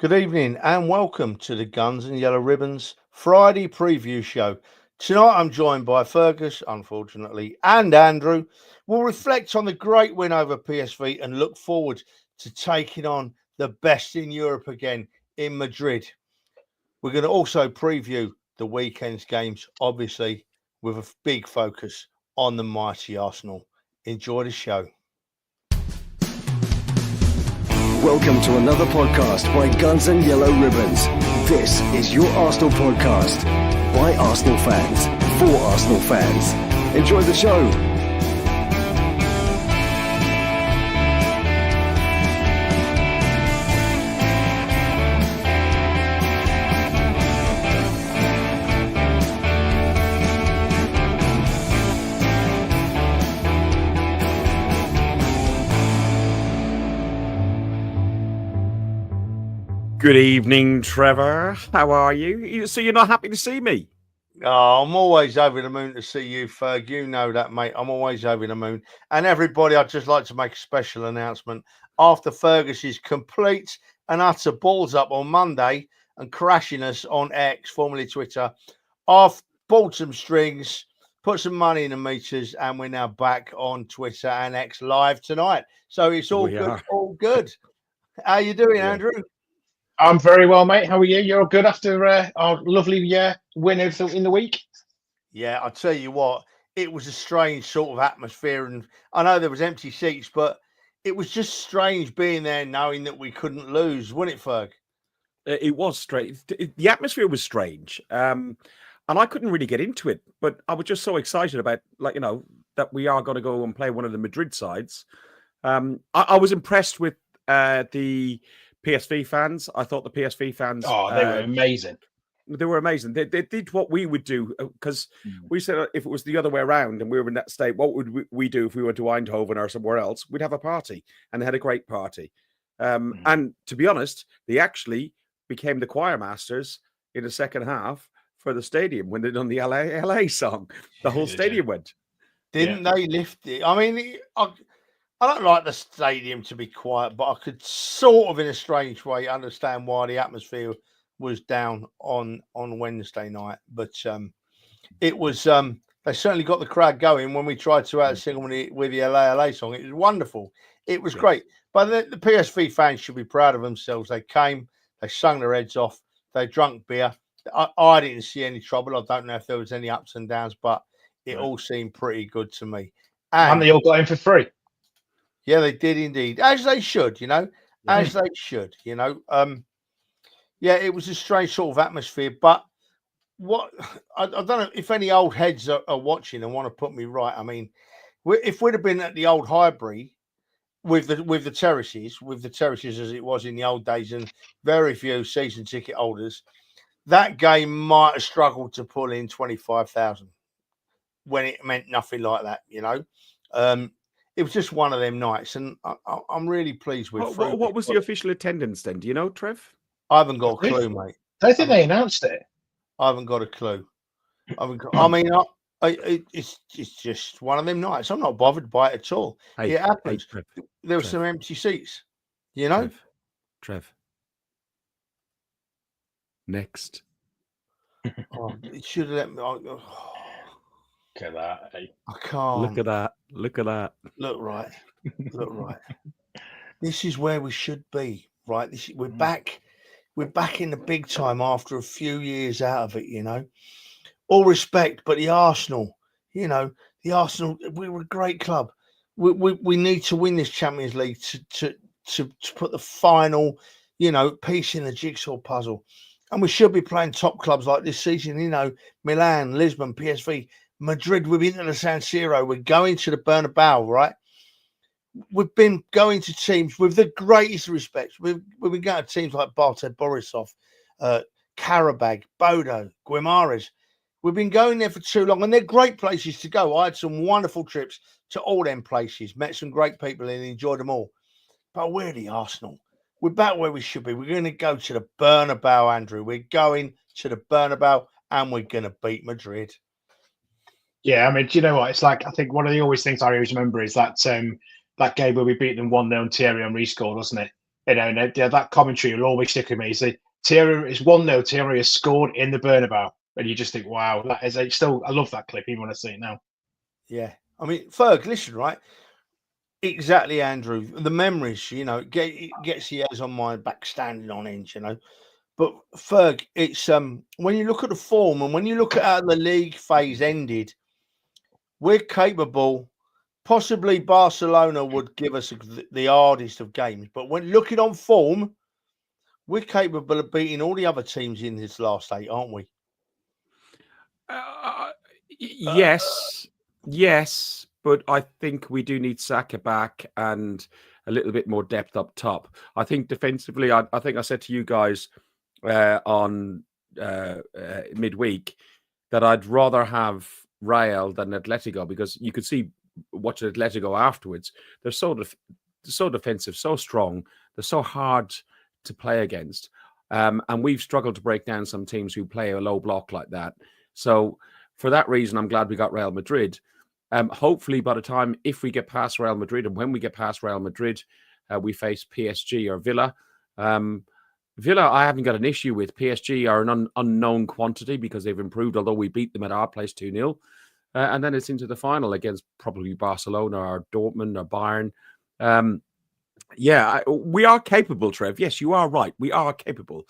Good evening and welcome to the Guns and Yellow Ribbons Friday preview show. Tonight I'm joined by Fergus, unfortunately, and Andrew. We'll reflect on the great win over PSV and look forward to taking on the best in Europe again in Madrid. We're going to also preview the weekend's games, obviously, with a big focus on the mighty Arsenal. Enjoy the show. Welcome to another podcast by Guns and Yellow Ribbons. This is your Arsenal podcast by Arsenal fans for Arsenal fans. Enjoy the show. Good evening, Trevor. How are you? So you're not happy to see me? Oh, I'm always over the moon to see you, Ferg. You know that, mate. I'm always over the moon. And everybody, I'd just like to make a special announcement. After Fergus's complete and utter balls up on Monday and crashing us on X, formerly Twitter, I've pulled some strings, put some money in the meters, and we're now back on Twitter and X live tonight. So it's all good, all good. How you doing, Andrew? I'm very well, mate. How are you? You're good after our lovely win in the week? Yeah, I'll tell you what, it was a strange sort of atmosphere. And I know there was empty seats, but it was just strange being there knowing that we couldn't lose, wasn't it, Ferg? It was strange. The atmosphere was strange. And I couldn't really get into it, but I was just so excited about, that we are going to go and play one of the Madrid sides. I was impressed with the PSV fans. I thought the PSV fans... Oh, they were amazing. They were amazing. They did what we would do, because we said if it was the other way around and we were in that state, what would we do if we went to Eindhoven or somewhere else? We'd have a party, and they had a great party. And to be honest, they actually became the choir masters in the second half for the stadium when they done the LA song. The whole stadium went. Didn't they lift it? I mean, I don't like the stadium to be quiet, but I could sort of, in a strange way, understand why the atmosphere was down on Wednesday night. But it was they certainly got the crowd going when we tried to sing with the LA song. It was wonderful. It was great. But the PSV fans should be proud of themselves. They came, they sung their heads off, they drunk beer. I didn't see any trouble. I don't know if there was any ups and downs, but it all seemed pretty good to me. And they all got in for free. Yeah, they did indeed, as they should, as they should, Yeah, it was a strange sort of atmosphere, but I don't know if any old heads are watching and want to put me right. I mean, if we'd have been at the old Highbury with the terraces as it was in the old days, and very few season ticket holders, that game might have struggled to pull in 25,000 when it meant nothing like that, It was just one of them nights, and I'm really pleased with. What was the official attendance then? Do you know, Trev? I haven't got a clue, mate. I don't think they announced it. I haven't got a clue. It's just one of them nights. I'm not bothered by it at all. It happens. Trev, there were some empty seats, Trev. Next. It should have let me. Look at that. Hey. I can't. Look at that. Look right. This is where we should be, right? We're back. We're back in the big time after a few years out of it, All respect, but the Arsenal, we were a great club. We need to win this Champions League to put the final, piece in the jigsaw puzzle. And we should be playing top clubs like this season, Milan, Lisbon, PSV. Madrid, we've been to the San Siro. We're going to the Bernabeu, right? We've been going to teams with the greatest respect. We've been going to teams like Bartek Borisov, Karabag, Bodo, Guimarães. We've been going there for too long, and they're great places to go. I had some wonderful trips to all them places, met some great people and enjoyed them all. But we're the Arsenal. We're back where we should be. We're going to go to the Bernabeu, Andrew. We're going to the Bernabeu, and we're going to beat Madrid. Yeah, I mean, do you know what? It's like, I think one of the always things I always remember is that game where we beat them 1-0 and Thierry Henry scored, wasn't it? and that commentary will always stick with me. Thierry is 1-0. Thierry has scored in the Bernabeu, and you just think, wow, that is I love that clip even when I see it now. Yeah, I mean, Ferg, listen, right? Exactly, Andrew. The memories, it gets the hairs on my back standing on end, But Ferg, it's when you look at the form and when you look at how the league phase ended, we're capable. Possibly Barcelona would give us the hardest of games, but when looking on form, we're capable of beating all the other teams in this last 8, aren't we? Yes, but I think we do need Saka back and a little bit more depth up top. I think defensively, I think I said to you guys on midweek that I'd rather have Real than Atletico, because you could see watching Atletico afterwards. They're so defensive, so strong. They're so hard to play against. And we've struggled to break down some teams who play a low block like that. So for that reason, I'm glad we got Real Madrid. Hopefully by the time, if we get past Real Madrid, and when we get past Real Madrid, we face PSG or Villa. Villa, I haven't got an issue with. PSG are an unknown quantity because they've improved, although we beat them at our place 2-0. And then it's into the final against probably Barcelona or Dortmund or Bayern. We are capable, Trev. Yes, you are right. We are capable.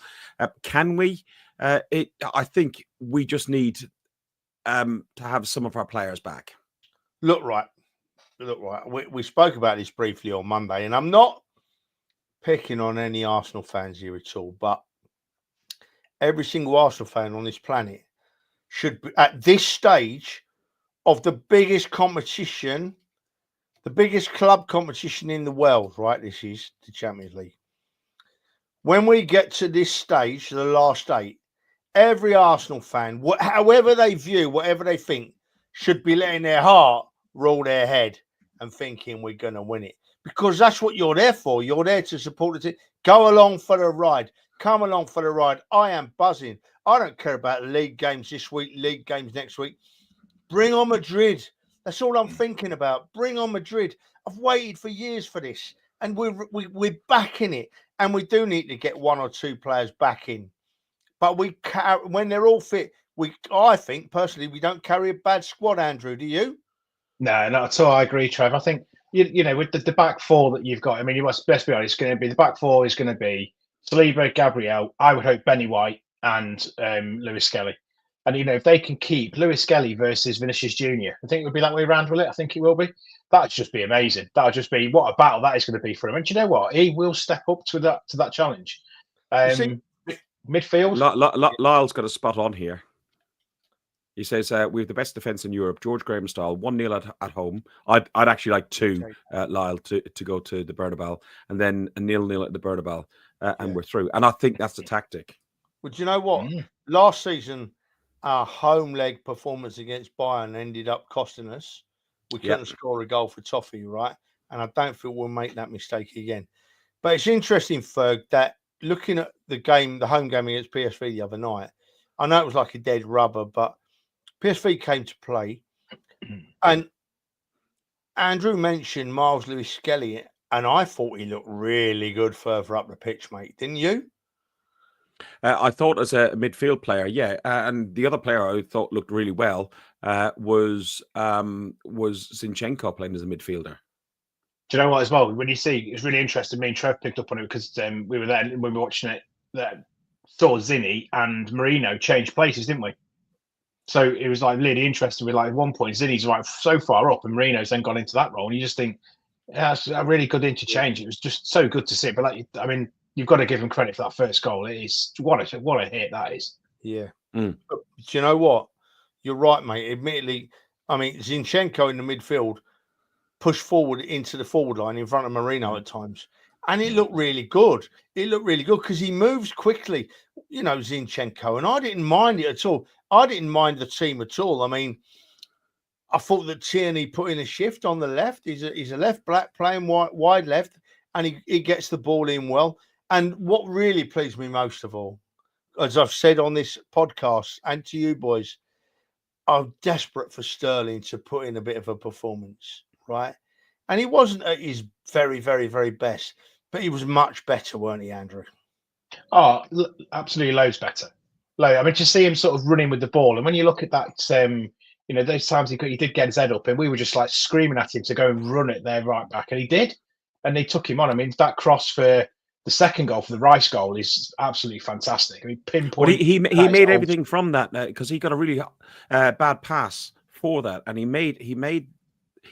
Can we? I think we just need to have some of our players back. Look right. We spoke about this briefly on Monday, and I'm not picking on any Arsenal fans here at all, but every single Arsenal fan on this planet should be, at this stage of the biggest competition, the biggest club competition in the world, right? This is the Champions League. When we get to this stage, the last 8, every Arsenal fan, however they view, whatever they think, should be letting their heart rule their head and thinking we're going to win it. Because that's what you're there for. You're there to support the team. Go along for the ride. Come along for the ride. I am buzzing. I don't care about league games this week, league games next week. Bring on Madrid. That's all I'm thinking about. Bring on Madrid. I've waited for years for this, and we're back in it. And we do need to get 1 or 2 players back in. But when they're all fit, I think personally we don't carry a bad squad. Andrew, do you? No, not at all. I agree, Trev. I think with the back 4 that you've got. I mean, you must best be honest. It's going to be the back 4 is going to be Saliba, Gabriel. I would hope Benny White and Lewis Skelly. And if they can keep Lewis Skelly versus Vinicius Jr., I think it would be that way around, will it? I think it will be. That'd just be amazing. That'll just be what a battle that is going to be for him. And you know what? He will step up to that challenge. Midfield. Lyle's got a spot on here. He says we have the best defense in Europe. George Graham style, 1-0 at home. I'd actually like 2, Lyle, to go to the Bernabeu, and then a 0-0 at the Bernabeu, and we're through. And I think that's the tactic. Well, do you know what? Last season, our home leg performance against Bayern ended up costing us. We couldn't score a goal for Toffee, right? And I don't feel we'll make that mistake again. But it's interesting, Ferg, that looking at the home game against PSV the other night, I know it was like a dead rubber, but PSV came to play. And Andrew mentioned Miles Lewis Skelly, and I thought he looked really good further up the pitch, mate. Didn't you? I thought as a midfield player, and the other player I thought looked really well was Zinchenko playing as a midfielder. Do you know what, as well? When you see, it's really interesting. Me and Trev picked up on it because we were there when we were watching it. Saw Zinni and Marino change places, didn't we? So it was like really interesting. With like at one point, Zinni's right so far up, and Marino's then gone into that role, and you just think that's a really good interchange. It was just so good to see. But you've got to give him credit for that first goal. It is what a hit that is. Yeah. Do you know what? You're right, mate. Admittedly, I mean Zinchenko in the midfield pushed forward into the forward line in front of Marino at times, and it looked really good. It looked really good because he moves quickly, Zinchenko, and I didn't mind it at all. I didn't mind the team at all. I mean, I thought that Tierney put in a shift on the left. He's a left back playing wide left, and he gets the ball in well. And what really pleased me most of all, as I've said on this podcast and to you boys, I'm desperate for Sterling to put in a bit of a performance, right? And he wasn't at his very, very, very best, But he was much better, weren't he, Andrew? Oh, absolutely loads better. I mean, to see him sort of running with the ball, and when you look at that, those times he did get his head up, and we were just like screaming at him to go and run it there right back, and he did, and they took him on. I mean, that cross for the second goal, for the Rice goal, is absolutely fantastic. I mean, pinpoint. Well, he made everything from that because he got a really bad pass for that, and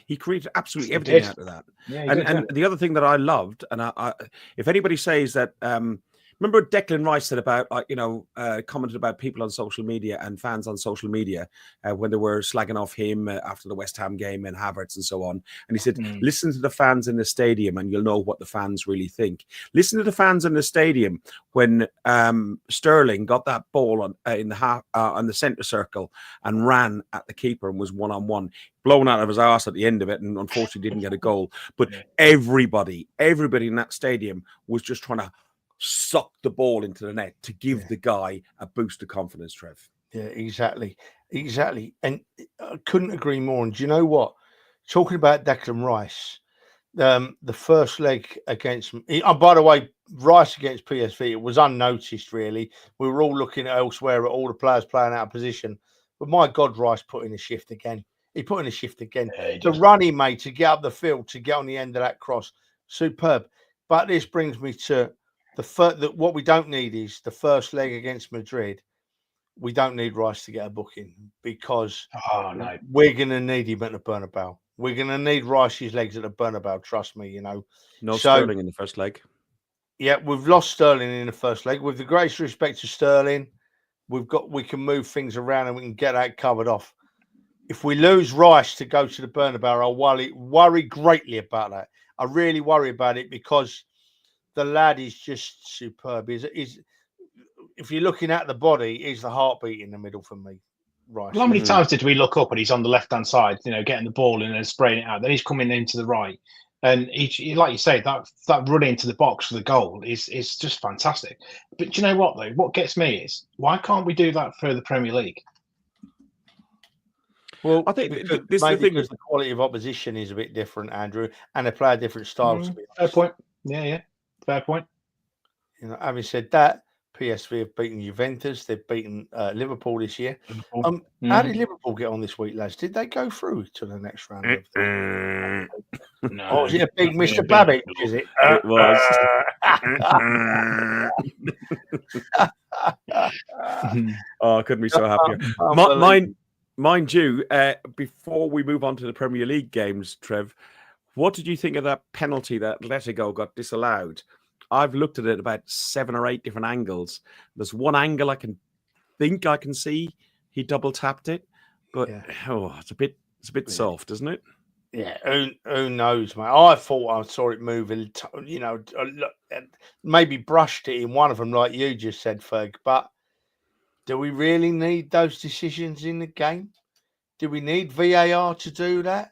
he created absolutely everything out of that. Yeah, and the other thing that I loved, and I if anybody says that, remember what Declan Rice said about, commented about people on social media and fans on social media when they were slagging off him after the West Ham game and Havertz and so on. And he said, listen to the fans in the stadium and you'll know what the fans really think. Listen to the fans in the stadium when Sterling got that ball on the centre circle and ran at the keeper and was one-on-one. Blown out of his arse at the end of it, and unfortunately didn't get a goal. But everybody in that stadium was just trying to suck the ball into the net to give the guy a boost of confidence, Trev. Yeah, exactly. And I couldn't agree more. And do you know what? Talking about Declan Rice, the first leg against... by the way, Rice against PSV, it was unnoticed, really. We were all looking elsewhere at all the players playing out of position. But my God, Rice put in a shift again. He put in a shift again. The run he made to get up the field, to get on the end of that cross, superb. But this brings me to what we don't need is the first leg against Madrid. We don't need Rice to get a booking because we're going to need him at the Bernabeu. We're going to need Rice's legs at the Bernabeu. Trust me, No Sterling in the first leg. Yeah, we've lost Sterling in the first leg. With the greatest respect to Sterling, we can move things around and we can get that covered off. If we lose Rice to go to the Bernabeu, I'll worry greatly about that. I really worry about it because the lad is just superb. If you're looking at the body, he's the heartbeat in the middle for me, Rice. How many times did we look up and he's on the left-hand side, getting the ball and then spraying it out? Then he's coming into the right. And he, like you say, that run into the box for the goal is just fantastic. But do you know what, though? What gets me is, why can't we do that for the Premier League? Well, I think this is the thing, because the quality of opposition is a bit different, Andrew, and they play a different style. Fair point. Yeah, fair point. Having said that, PSV have beaten Juventus. They've beaten Liverpool this year. How did Liverpool get on this week, lads? Did they go through to the next round? No. Oh, is it a big Mr. Babbage? Is it? It was. Oh, I couldn't be so happier. Mind you, before we move on to the Premier League games, Trev, what did you think of that penalty that Atletico got disallowed? I've looked at it about 7 or 8 different angles. There's one angle I can see he double tapped it, but it's a bit soft, isn't it? Yeah, who knows, mate? I thought I saw it move, maybe brushed it in one of them, like you just said, Ferg. But do we really need those decisions in the game? Do we need VAR to do that?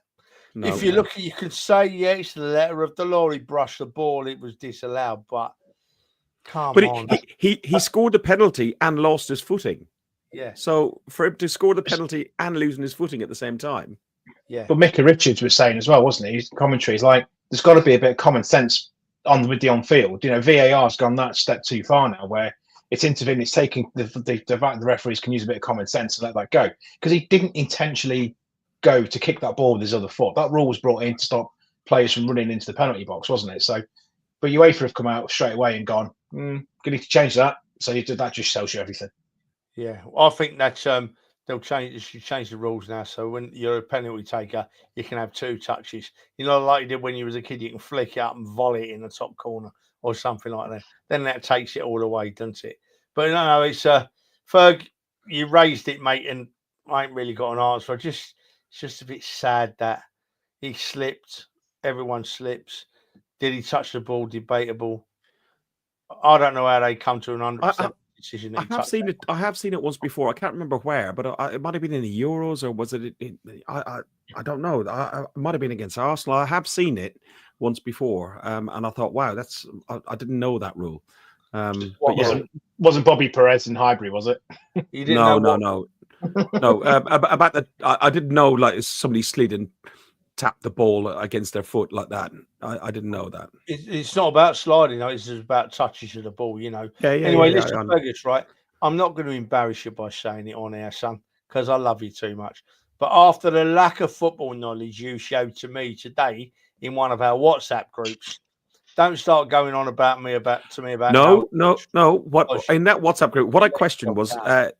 No, if you look, you could say, it's the letter of the law. He brushed the ball; it was disallowed. But come on, he scored the penalty and lost his footing. Yeah. So for him to score the penalty and losing his footing at the same time. Yeah. But Micah Richards was saying as well, wasn't he? His commentary is like, there's got to be a bit of common sense with the on-field. VAR's gone that step too far now, where it's intervening. It's taking the referees can use a bit of common sense and let that go, because he didn't intentionally go to kick that ball with his other foot. That rule was brought in to stop players from running into the penalty box, wasn't it? So, but UEFA have come out straight away and gone, you need to change that. So that just tells you everything. Yeah, I think that's they should change the rules now. So when you're a penalty taker, you can have 2 touches. Like you did when you was a kid, you can flick it up and volley it in the top corner or something like that. Then that takes it all away, doesn't it? But no, it's Ferg, you raised it, mate, and I ain't really got an answer. It's just a bit sad that he slipped. Everyone slips. Did he touch the ball? Debatable. I don't know how they come to an 100% decision. I have seen it once before. I can't remember where, but it might have been in the Euros, or was it? I don't know. It might have been against Arsenal. I have seen it once before, and I thought, wow, I didn't know that rule. Wasn't Bobby Perez in Highbury, was it? No. About that, I didn't know. Like somebody slid and tap the ball against their foot like that. I didn't know that. It's not about sliding, though. It's just about touches of the ball, you know. Yeah. Anyway, listen, Fergus, right? I'm not going to embarrass you by saying it on air, son, because I love you too much. But after the lack of football knowledge you showed to me today in one of our WhatsApp groups, don't start going on about no. What in that WhatsApp group? What I questioned was there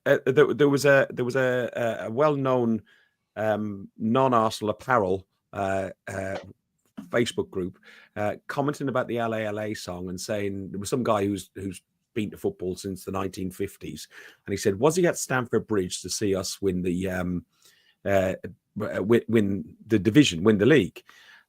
was a well-known non-Arsenal apparel Facebook group commenting about the LALA song and saying there was some guy who's been to football since the 1950s, and he said, was he at Stamford Bridge to see us win the division, win the league?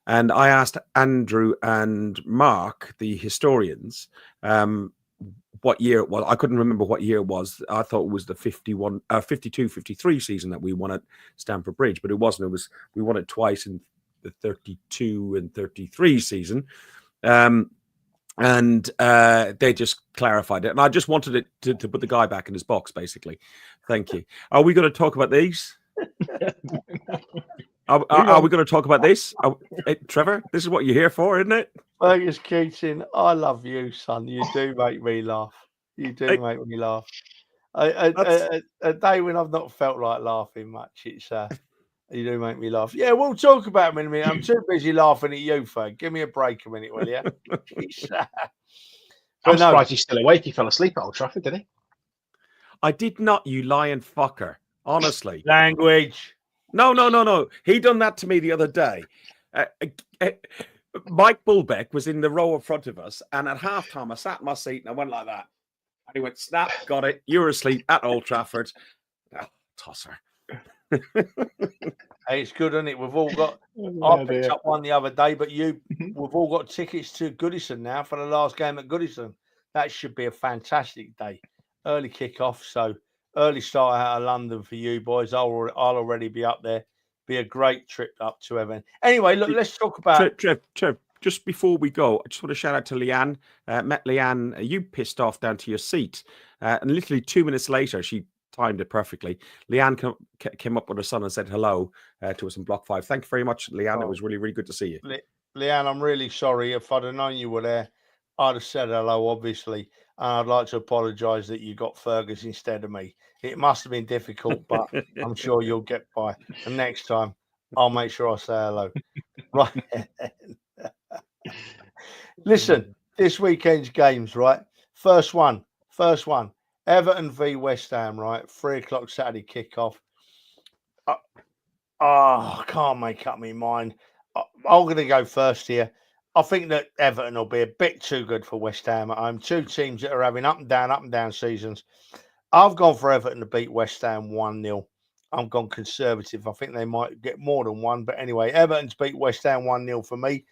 And I asked Andrew and Mark, the historians, what year it was. I couldn't remember what year it was. I thought it was the 52-53 season that we won at Stamford Bridge, but it wasn't. We won it twice in the 32 and 33 season. And they just clarified it. And I just wanted it to put the guy back in his box, basically. Thank you. Are we going to talk about these? Are we going to talk about this? Trevor, this is what you're here for, isn't it? Fergus Keating, I love you, son. You do make me laugh. You do make me laugh. A day when I've not felt like laughing much, it's you do make me laugh. Yeah, we'll talk about him in a minute. I'm too busy laughing at you, Ferg. Give me a break a minute, will you? I'm surprised he's still awake. He fell asleep at Old Trafford, didn't he? I did not, you lying fucker. Honestly. Language. No. He done that to me the other day. Mike Bulbeck was in the row in front of us, and at halftime, I sat in my seat and I went like that. And he went, snap, got it. You were asleep at Old Trafford. Oh, tosser. Hey, it's good, isn't it? We've all got. I picked up one the other day, but we've all got tickets to Goodison now for the last game at Goodison. That should be a fantastic day. Early kickoff, so early start out of London for you boys. I'll already be up there. Be a great trip up to Evan. Anyway, look, let's talk about Trev. Just before we go, I just want to shout out to Leanne. Met Leanne. You pissed off down to your seat, and literally 2 minutes later, she timed it perfectly. Leanne came up with her son and said hello to us in Block 5. Thank you very much, Leanne. It was really, really good to see you. Leanne, I'm really sorry. If I'd have known you were there, I'd have said hello, obviously. And I'd like to apologise that you got Fergus instead of me. It must have been difficult, but I'm sure you'll get by. And next time, I'll make sure I say hello. Right. Listen, this weekend's games, right? First one. Everton v West Ham, right? 3:00 Saturday kickoff. I can't make up my mind. I'm going to go first here. I think that Everton will be a bit too good for West Ham at home. Two teams that are having up and down seasons. I've gone for Everton to beat West Ham 1-0. I'm gone conservative. I think they might get more than one. But anyway, Everton's beat West Ham 1-0 for me.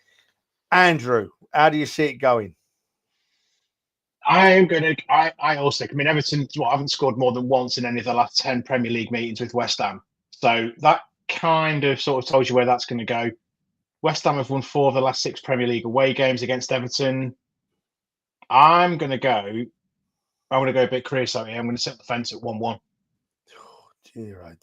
Andrew, how do you see it going? I also, I mean, Everton haven't scored more than once in any of the last 10 Premier League meetings with West Ham. So that kind of sort of tells you where that's going to go. West Ham have won 4 of the last 6 Premier League away games against Everton. I'm going to go a bit creative here. I'm going to set the fence at 1-1. Oh, dear.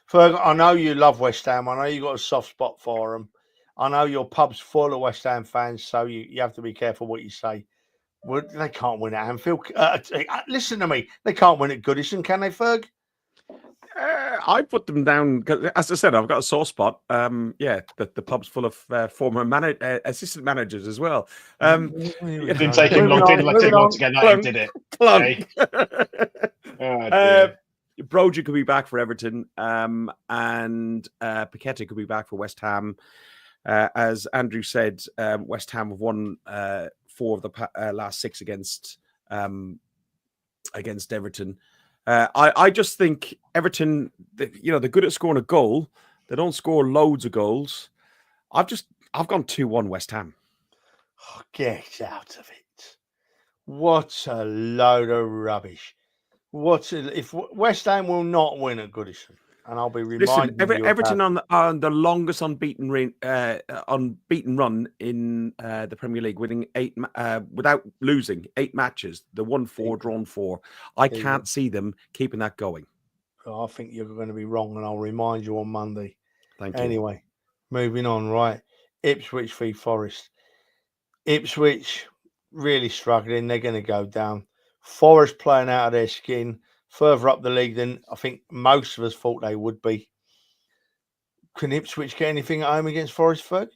Ferg, I know you love West Ham. I know you got a soft spot for them. I know your pub's full of West Ham fans, so you have to be careful what you say. Well, they can't win at Anfield. Listen to me. They can't win at Goodison, can they, Ferg? I put them down because, as I said, I've got a sore spot. The pub's full of former assistant managers as well. It didn't take him long. Didn't let him long to get that. He did it. Okay. Broja could be back for Everton, and Paqueta could be back for West Ham. As Andrew said, West Ham have won 4 of the last 6 against Everton. I just think Everton, they're good at scoring a goal. They don't score loads of goals. I've gone 2-1 West Ham. Oh, get out of it! What a load of rubbish! If West Ham will not win at Goodison, and I'll be reminding you Everton on the longest unbeaten run in the Premier League, winning 8 without losing 8 matches. The 1-4, drawn 4. I can't see them keeping that going. I think you're going to be wrong, and I'll remind you on Monday. Thank you. Anyway, Moving on, right? Ipswich v Forest. Ipswich really struggling. They're going to go down. Forest playing out of their skin, further up the league than I think most of us thought they would be. Can Ipswich get anything at home against Forest, Ferg?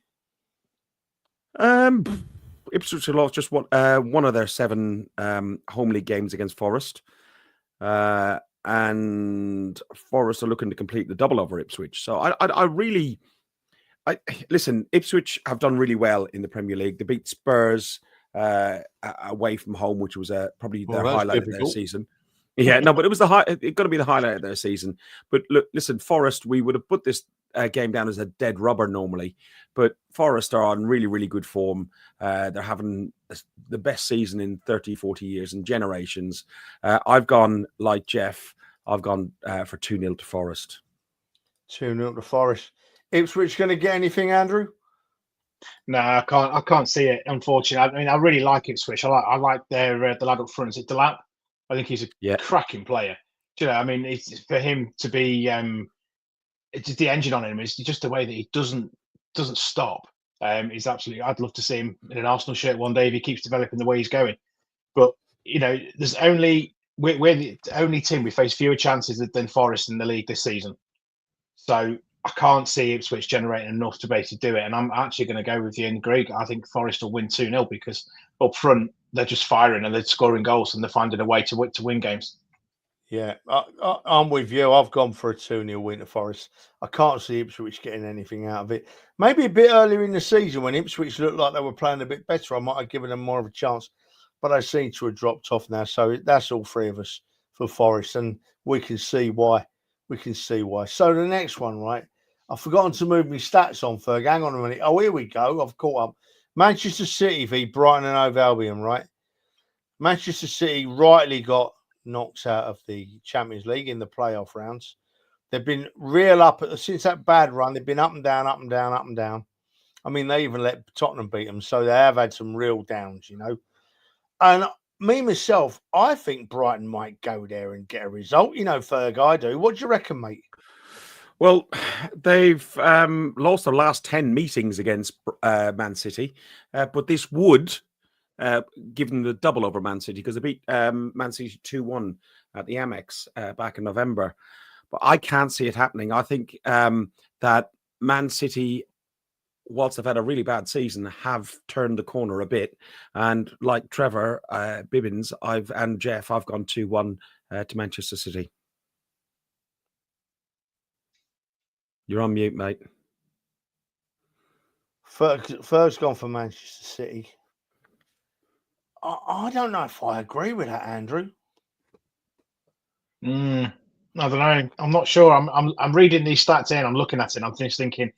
Ipswich have lost just one of their 7 home league games against Forest. And Forest are looking to complete the double over Ipswich. So I really listen. Ipswich have done really well in the Premier League. They beat Spurs away from home, which was probably their highlight of their season. Yeah, no, but it was it got to be the highlight of their season. But look, listen, Forest, we would have put this game down as a dead rubber normally, but Forest are on really, really good form. They're having the best season in 30, 40 years and generations. I've gone like Jeff. I've gone for 2-0 to Forest. 2-0 to Forest. Ipswich going to get anything, Andrew? No, I can't see it. Unfortunately, I mean, I really like Ipswich. I like their the lad up front. Is it Delap? I think he's a cracking player. Do you know? I mean, it's for him to be. It's just the engine on him. It's just the way that he doesn't stop. He's absolutely. I'd love to see him in an Arsenal shirt one day if he keeps developing the way he's going. But there's only we're the only team we face fewer chances than Forest in the league this season. So I can't see Ipswich generating enough to basically do it. And I'm actually going to go with you and Greg. I think Forest will win 2-0 because up front they're just firing and they're scoring goals and they're finding a way to win games. Yeah, I'm with you. I've gone for a 2-0 win to Forest. I can't see Ipswich getting anything out of it. Maybe a bit earlier in the season when Ipswich looked like they were playing a bit better, I might have given them more of a chance. But they seem to have dropped off now. So that's all 3 of us for Forest. And we can see why. So the next one, right? I've forgotten to move my stats on, Ferg. Hang on a minute. Oh, here we go. I've caught up. Manchester City v Brighton and Hove Albion, right? Manchester City rightly got knocked out of the Champions League in the playoff rounds. They've been real up since that bad run. They've been up and down, up and down, up and down. I mean, they even let Tottenham beat them, so they have had some real downs, And me, myself, I think Brighton might go there and get a result. Ferg, I do. What do you reckon, mate? Well, they've lost their last 10 meetings against Man City, but this would give them the double over Man City because they beat Man City 2-1 at the Amex back in November. But I can't see it happening. I think that Man City, whilst they've had a really bad season, have turned the corner a bit. And like Trevor Bibbins, and Jeff, I've gone 2-1 to Manchester City. You're on mute, mate. Ferg's gone for Manchester City. I don't know if I agree with that, Andrew. I don't know. I'm not sure. I'm reading these stats in. I'm looking at it. And I'm just thinking.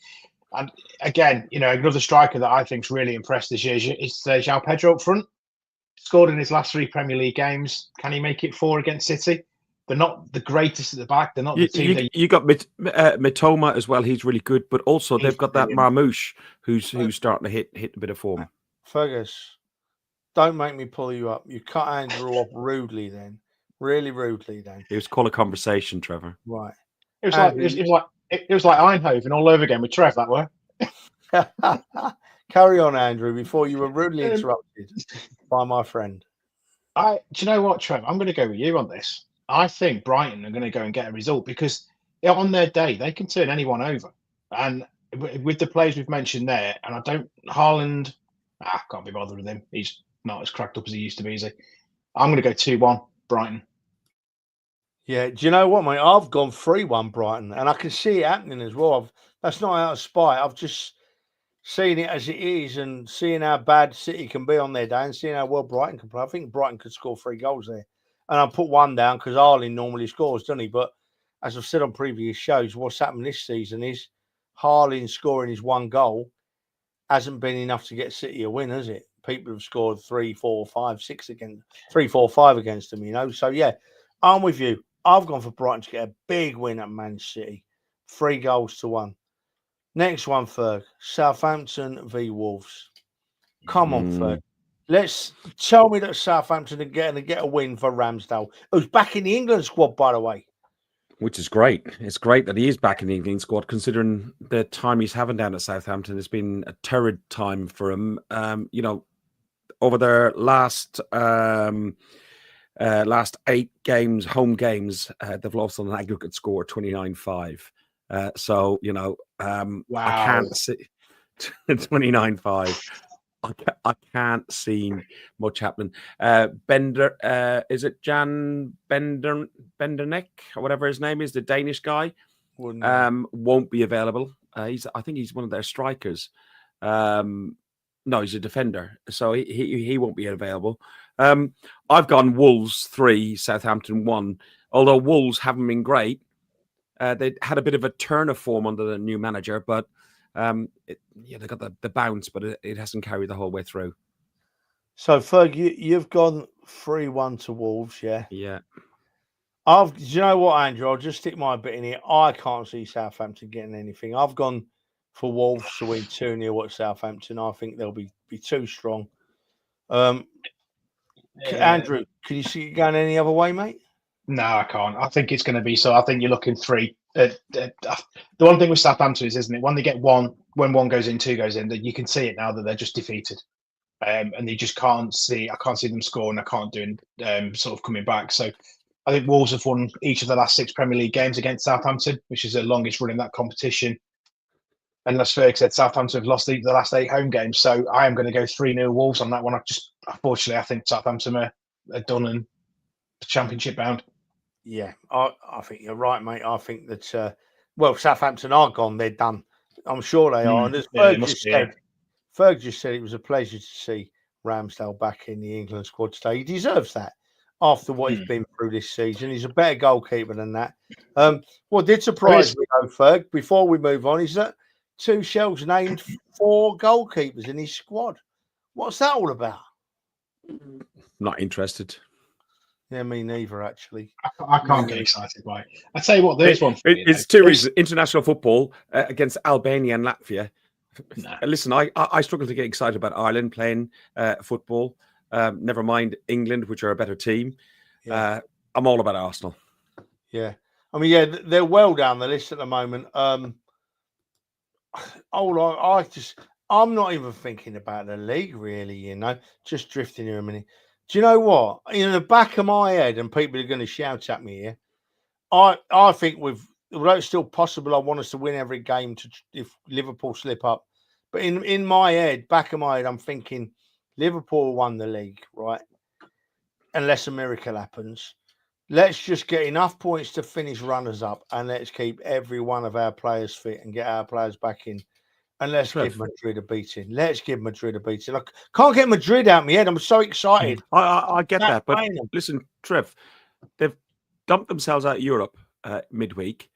And again, another striker that I think's really impressed this year is João Pedro up front. Scored in his last 3 Premier League games. Can he make it 4 against City? They're not the greatest at the back. They're not the team. You got Mitoma as well. He's really good, but also they've got that Marmouche who's starting to hit a bit of form. Fergus, don't make me pull you up. You cut Andrew off rudely then. Really rudely then. It was called a conversation, Trevor. Right. It was like Eindhoven all over again with Trev that way. Carry on, Andrew, before you were rudely interrupted by my friend. Do you know what, Trev? I'm going to go with you on this. I think Brighton are going to go and get a result because on their day they can turn anyone over. And with the players we've mentioned there, and Haaland, can't be bothered with him. He's not as cracked up as he used to be, is he? I'm going to go 2-1 Brighton. Yeah, do you know what, mate? I've gone 3-1 Brighton, and I can see it happening as well. That's not out of spite. I've just seen it as it is and seeing how bad City can be on their day and seeing how well Brighton can play. I think Brighton could score 3 goals there. And I put 1 down because Haaland normally scores, doesn't he? But as I've said on previous shows, what's happened this season is Haaland scoring his 1 goal hasn't been enough to get City a win, has it? People have scored 3, 4, 5, 6 against 3, 4, 5 against them, So yeah, I'm with you. I've gone for Brighton to get a big win at Man City. 3 goals to 1. Next one, Ferg. Southampton v Wolves. Come on, Ferg. Let's tell me that Southampton are going to get a win for Ramsdale, who's back in the England squad, by the way. Which is great. It's great that he is back in the England squad, considering the time he's having down at Southampton has been a torrid time for him. Over their last 8 games, home games, they've lost on an aggregate score 29-5. So Wow. I can't see 29-5. I can't see much happening. Bender, is it Jan Benderneck or whatever his name is, the Danish guy, won't be available. I think he's one of their strikers. No, he's a defender, so he won't be available. I've gone Wolves 3, Southampton 1. Although Wolves haven't been great, they had a bit of a turn of form under the new manager, but they got the bounce, but it hasn't carried the whole way through. So, Ferg, you've gone 3-1 to Wolves, yeah? Yeah. Do you know what, Andrew? I'll just stick my bit in here. I can't see Southampton getting anything. I've gone for Wolves to win 2-0 at Southampton. I think they'll be too strong. Andrew, can you see it going any other way, mate? No, I can't. I think it's going to be so. I think you're looking 3. The one thing with Southampton is, isn't it, when they get one, when one goes in, 2 goes in, that you can see it now that they're just defeated, and they just can't see. I can't see them scoring. I can't do sort of coming back. So I think Wolves have won each of the last 6 Premier League games against Southampton, which is the longest run in that competition. And as Ferg said, Southampton have lost the last 8 home games. So I am going to go 3-0 Wolves on that one. Unfortunately, I think Southampton are done and championship bound. Yeah, I think you're right, mate. I think that, Southampton are gone. They're done. I'm sure they are. And as Ferg just said, it was a pleasure to see Ramsdale back in the England squad today. He deserves that after what he's been through this season. He's a better goalkeeper than that. What did surprise me, though, Ferg, before we move on, is that Tuchel's named 4 goalkeepers in his squad. What's that all about? Not interested. Yeah, me neither, actually. I can't get excited by it. I tell you what, there's one. It's 2 reasons. International football against Albania and Latvia. Nah. Listen, I struggle to get excited about Ireland playing football. Never mind England, which are a better team. Yeah. I'm all about Arsenal. Yeah. I mean, yeah, they're well down the list at the moment. I'm not even thinking about the league, really, just drifting here a minute. Do you know what? In the back of my head, and people are going to shout at me here, I think although it's still possible, I want us to win every game if Liverpool slip up. But in my head, back of my head, I'm thinking Liverpool won the league, right? Unless a miracle happens. Let's just get enough points to finish runners up, and let's keep every one of our players fit and get our players back in. And let's give Madrid a beating. I can't get Madrid out of my head. I'm so excited. I get that. But listen, Trev, they've dumped themselves out of Europe midweek.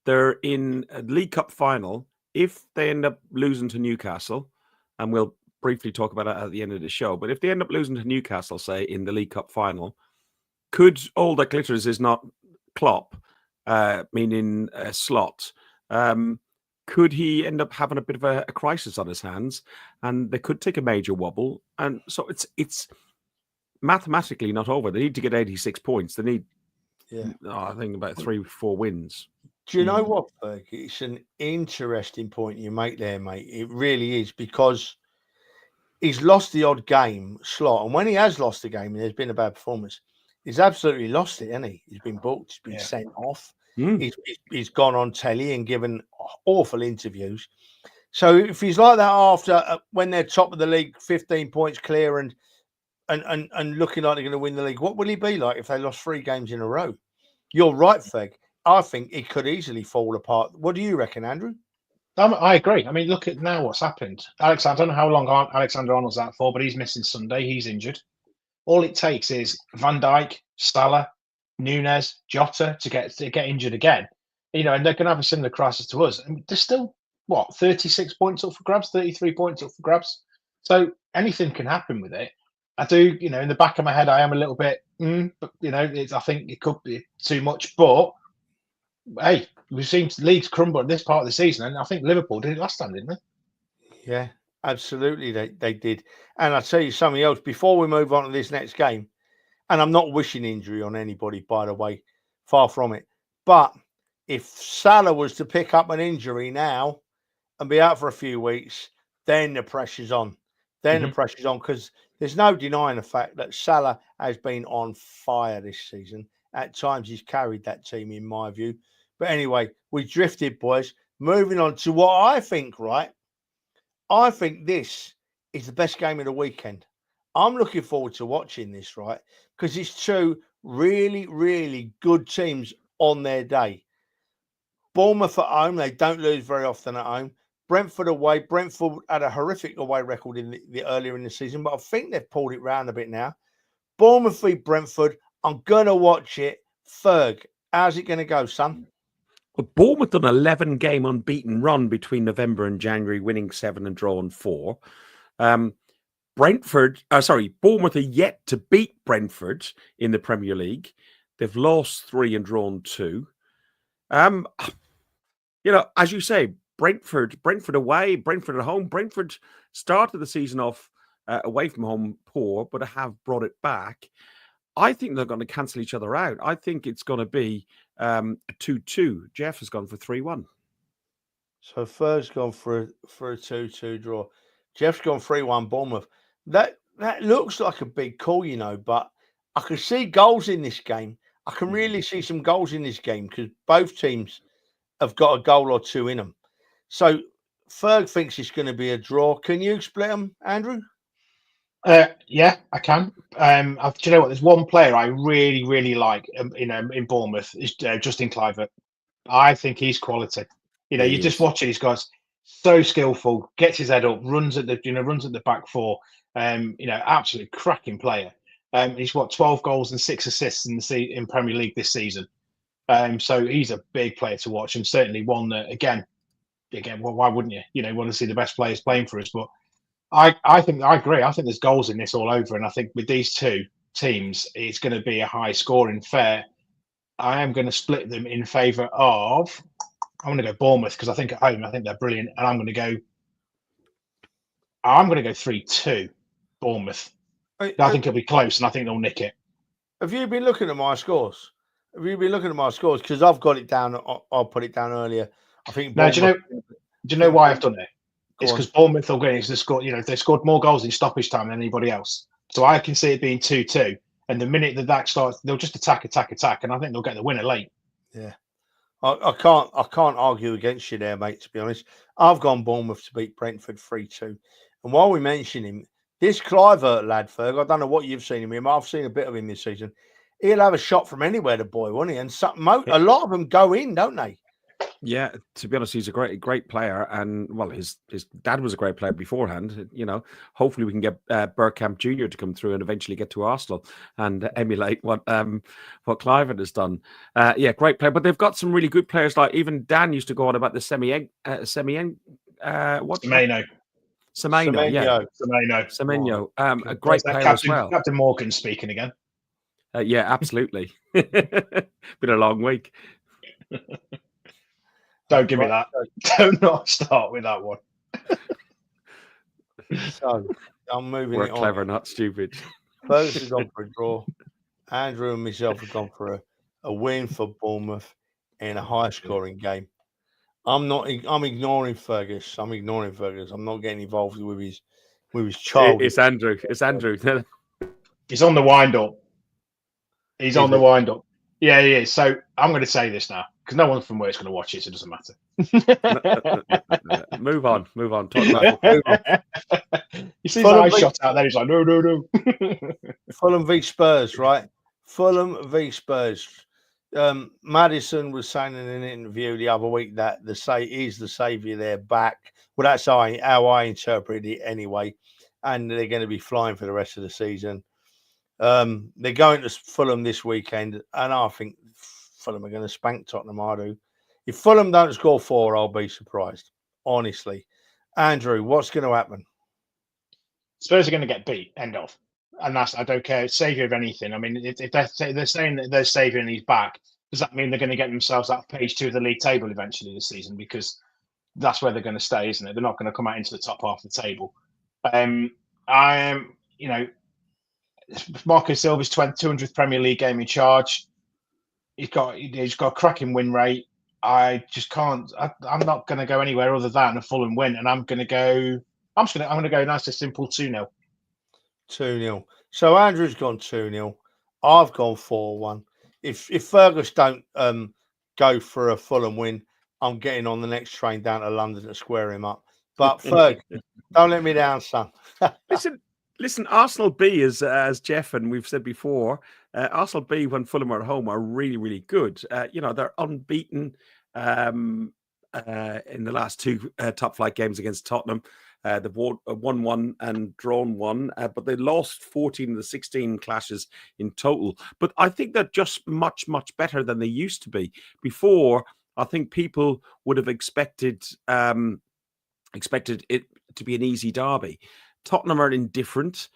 They're in a League Cup final. If they end up losing to Newcastle, and we'll briefly talk about that at the end of the show, but if they end up losing to Newcastle, say, in the League Cup final, could all that glitters is not Klopp, meaning Slot, could he end up having a bit of a crisis on his hands, and they could take a major wobble? And so it's mathematically not over. They need to get 86 points. They need, I think, about 3-4 wins. Do you know what, Ferg? It's an interesting point you make there, mate. It really is, because he's lost the odd game, Slot, and when he has lost the game and there's been a bad performance, he's absolutely lost it, hasn't he? He's been booked, he's been sent off. He's gone on telly and given awful interviews. So if he's like that after when they're top of the league, 15 points clear and looking like they're going to win the league, what will he be like if they lost 3 games in a row? You're right, Ferg. I think it could easily fall apart. What do you reckon, Andrew? I agree. I mean, look at now what's happened. I don't know how long Alexander-Arnold's out for, but he's missing Sunday. He's injured. All it takes is Van Dijk, Salah, Nunez, Jota to get injured again, and they're going to have a similar crisis to us. And there's still 36 points up for grabs, 33 points up for grabs. So anything can happen with it. I do, in the back of my head, I am a little bit, but I think it could be too much. But hey, we've seen leagues crumble at this part of the season, and I think Liverpool did it last time, didn't they? Yeah, absolutely, they did. And I'll tell you something else before we move on to this next game. And I'm not wishing injury on anybody, by the way, far from it. But if Salah was to pick up an injury now and be out for a few weeks, then the pressure's on. Then the pressure's on, because there's no denying the fact that Salah has been on fire this season. At times, he's carried that team, in my view. But anyway, we drifted, boys. Moving on to what I think, right? I think this is the best game of the weekend. I'm looking forward to watching this, right? Because it's two really, really good teams on their day. Bournemouth at home, they don't lose very often at home. Brentford away. Brentford had a horrific away record in the earlier in the season, but I think they've pulled it round a bit now. Bournemouth v Brentford. I'm gonna watch it. Ferg, how's it gonna go, son? Well, Bournemouth done an 11-game unbeaten run between November and January, winning 7 and drawing 4. Bournemouth are yet to beat Brentford in the Premier League. They've lost 3 and drawn 2. As you say, Brentford away, Brentford at home. Brentford started the season off away from home poor, but have brought it back. I think they're going to cancel each other out. I think it's going to be a 2-2. Jeff has gone for 3-1. So Ferg's gone for a 2-2 draw. Jeff's gone 3-1 Bournemouth. That looks like a big call, but I can see goals in this game. I can really see some goals in this game because both teams have got a goal or two in them. So Ferg thinks it's going to be a draw. Can you split them, Andrew? Yeah, I can. Do you know what? There's one player I really, really like in Bournemouth is Justin Kluivert. I think he's quality. You just watch it. He's got so skillful, gets his head up, runs at the back four. Absolutely cracking player. He's 12 goals and 6 assists in Premier League this season. So he's a big player to watch, and certainly one that again, well, why wouldn't you? Want to see the best players playing for us, but. I agree. I think there's goals in this all over, and I think with these two teams, it's going to be a high scoring affair. I am going to split them in favour of. I'm going to go Bournemouth because I think at home, I think they're brilliant, and I'm going to go 3-2 Bournemouth. I think it'll be close, and I think they'll nick it. Have you been looking at my scores? Because I've got it down. I'll put it down earlier. I think. Now, do you know why I've done it? It's because Bournemouth will win. They scored more goals in stoppage time than anybody else. So I can see it being 2-2. And the minute that starts, they'll just attack, and I think they'll get the winner late. Yeah, I can't argue against you there, mate. To be honest, I've gone Bournemouth to beat Brentford 3-2. And while we mention him, this Kluivert lad, Ferg, I don't know what you've seen of him. I've seen a bit of him this season. He'll have a shot from anywhere, the boy, won't he? And a lot of them go in, don't they? Yeah, to be honest, he's a great player, and well, his dad was a great player beforehand. Hopefully we can get Bergkamp Jr. to come through and eventually get to Arsenal and emulate what Kluivert has done. Great player, but they've got some really good players. Like even Dan used to go on about the Semenyo. A great player as well. Captain Morgan speaking again. Yeah, absolutely. Been a long week. Don't give me that. Do not start with that one. So I'm moving We're it on. We're clever, not stupid. Fergus has gone for a draw. Andrew and myself have gone for a win for Bournemouth in a high-scoring game. I'm ignoring Fergus. I'm not getting involved with his child. It's Andrew. He's on the wind-up. He's on the wind-up. Yeah, he is. So I'm going to say this now because no one from work's going to watch it, so it doesn't matter. Move on. Talk about it. You see my shot out there. He's like, no. Fulham v Spurs, right? Fulham v Spurs. Maddison was saying in an interview the other week that the saviour they're back. Well, that's how I interpret it anyway, and they're going to be flying for the rest of the season. They're going to Fulham this weekend, and I think Fulham are going to spank Tottenham. I do. If Fulham don't score 4, I'll be surprised. Honestly, Andrew, what's going to happen? Spurs are going to get beat. End of. And I don't care. Saviour of anything. I mean, if they're saying that they're saviour and he's back, does that mean they're going to get themselves out of page 2 of the league table eventually this season? Because that's where they're going to stay, isn't it? They're not going to come out into the top half of the table. Marco Silva's 200th Premier League game in charge. He's got a cracking win rate. I just can't. I'm not going to go anywhere other than a Fulham win, and I'm going to go nice and simple 2-0. 2-0. So Andrew's gone 2-0. I've gone 4-1. If Fergus don't go for a Fulham win, I'm getting on the next train down to London to square him up. But Ferg, don't let me down, son. Listen. Arsenal B is as Jeff and we've said before. Arsenal B when Fulham are at home are really, really good. They're unbeaten in the last two top flight games against Tottenham. They've won 1 and drawn 1, but they lost 14 of the 16 clashes in total. But I think they're just much, much better than they used to be. Before, I think people would have expected it to be an easy derby. Tottenham are indifferent.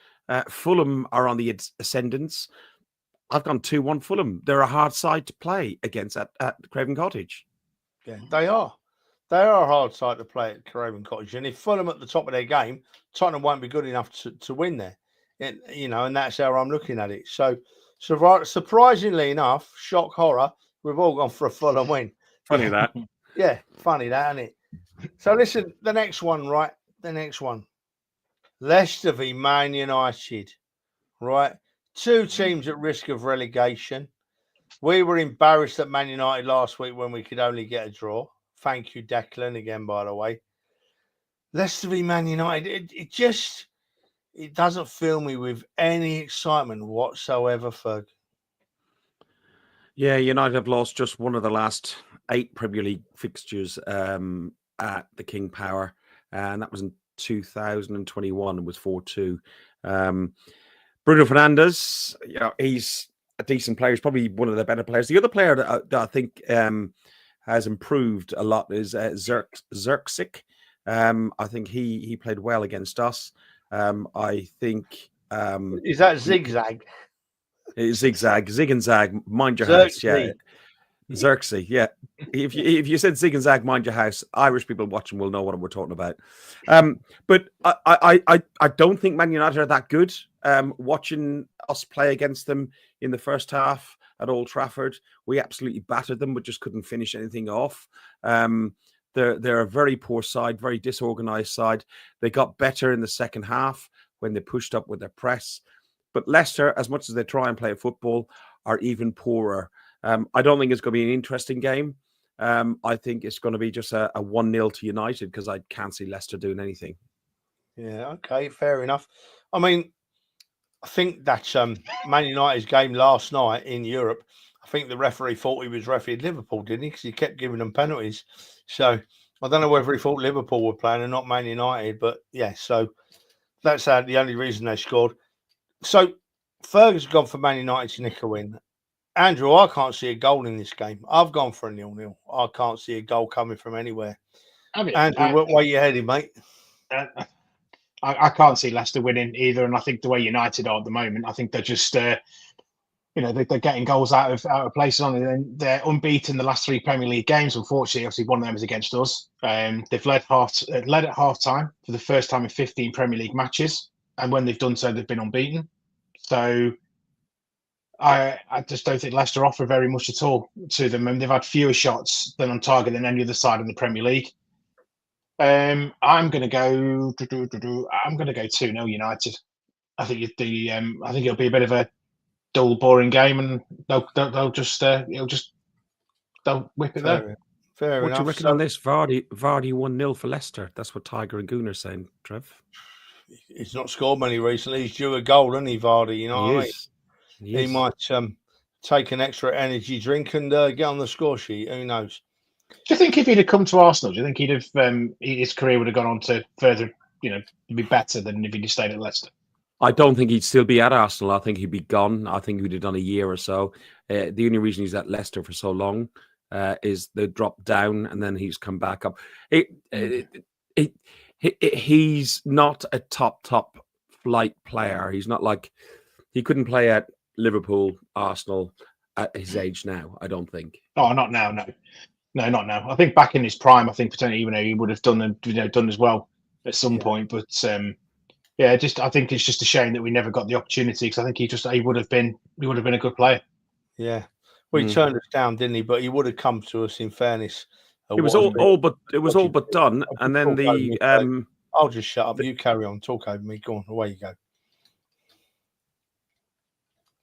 Fulham are on the ascendance. I've gone 2-1 Fulham. They're a hard side to play against at Craven Cottage. Yeah, they are. They are a hard side to play at Craven Cottage. And if Fulham at the top of their game, Tottenham won't be good enough to win there. And that's how I'm looking at it. So surprisingly enough, shock horror, we've all gone for a Fulham win. Funny that. Yeah, funny that, isn't it? So listen, the next one, right? The next one. Leicester v Man United, right? Two teams at risk of relegation. We were embarrassed at Man United last week when we could only get a draw. Thank you, Declan, again, by the way. Leicester v Man United, it doesn't fill me with any excitement whatsoever, Ferg. Yeah, United have lost just one of the last 8 Premier League fixtures at the King Power, and that was in 2021. It was 4-2. Bruno Fernandes, he's a decent player. He's probably one of the better players. The other player that I think has improved a lot is Zirkzee. I think he played well against us. I think is that zigzag? Zigzag, zig and zag. Mind your house, yeah. Zirkzee, yeah. If you said zig and zag, mind your house, Irish people watching will know what we're talking about. But I don't think Man United are that good. Watching us play against them in the first half at Old Trafford, we absolutely battered them, but just couldn't finish anything off. They're a very poor side, very disorganized side. They got better in the second half when they pushed up with their press. But Leicester, as much as they try and play football, are even poorer. I don't think it's going to be an interesting game. I think it's going to be just a 1-0 to United because I can't see Leicester doing anything. Yeah, okay, fair enough. I mean, I think that Man United's game last night in Europe, I think the referee thought he was refereeing Liverpool, didn't he? Because he kept giving them penalties. So I don't know whether he thought Liverpool were playing and not Man United, but yeah, so that's the only reason they scored. So Fergus has gone for Man United to nick a win. Andrew, I can't see a goal in this game. I've gone for a 0-0. I can't see a goal coming from anywhere. Andrew, what way you headed, mate? I can't see Leicester winning either, and I think the way United are at the moment, I think they're just, they're getting goals out of places on it, and they're unbeaten the last 3 Premier League games. Unfortunately, obviously one of them is against us. They've led at half time for the first time in 15 Premier League matches, and when they've done so, they've been unbeaten. So I just don't think Leicester offer very much at all to them, and they've had fewer shots than on target than any other side in the Premier League. I'm going to go 2-0 United. I think it'll be a bit of a dull, boring game, and they'll whip it there. Fair enough. What do you reckon on this? Vardy 1-0 for Leicester. That's what Tiger and Gooner are saying, Trev. He's not scored many recently. He's due a goal, isn't he, Vardy? You know what I mean? He might take an extra energy drink and get on the score sheet. Who knows? Do you think if he'd have come to Arsenal, do you think he'd have his career would have gone on to further, be better than if he'd stayed at Leicester? I don't think he'd still be at Arsenal. I think he'd be gone. I think he'd have done a year or so. The only reason he's at Leicester for so long is they dropped down and then he's come back up. He's not a top flight player. He's not like he couldn't play at Liverpool, Arsenal at his age now. I don't think. Oh, not now. No, not now. I think back in his prime, I think potentially he would have done as well at some point. But I think it's just a shame that we never got the opportunity because I think he would have been a good player. Yeah. Well, he turned us down, didn't he? But he would have come to us. In fairness, It was all but done, and then the I'll just shut up. You carry on. Talk over me. Go on. Away you go.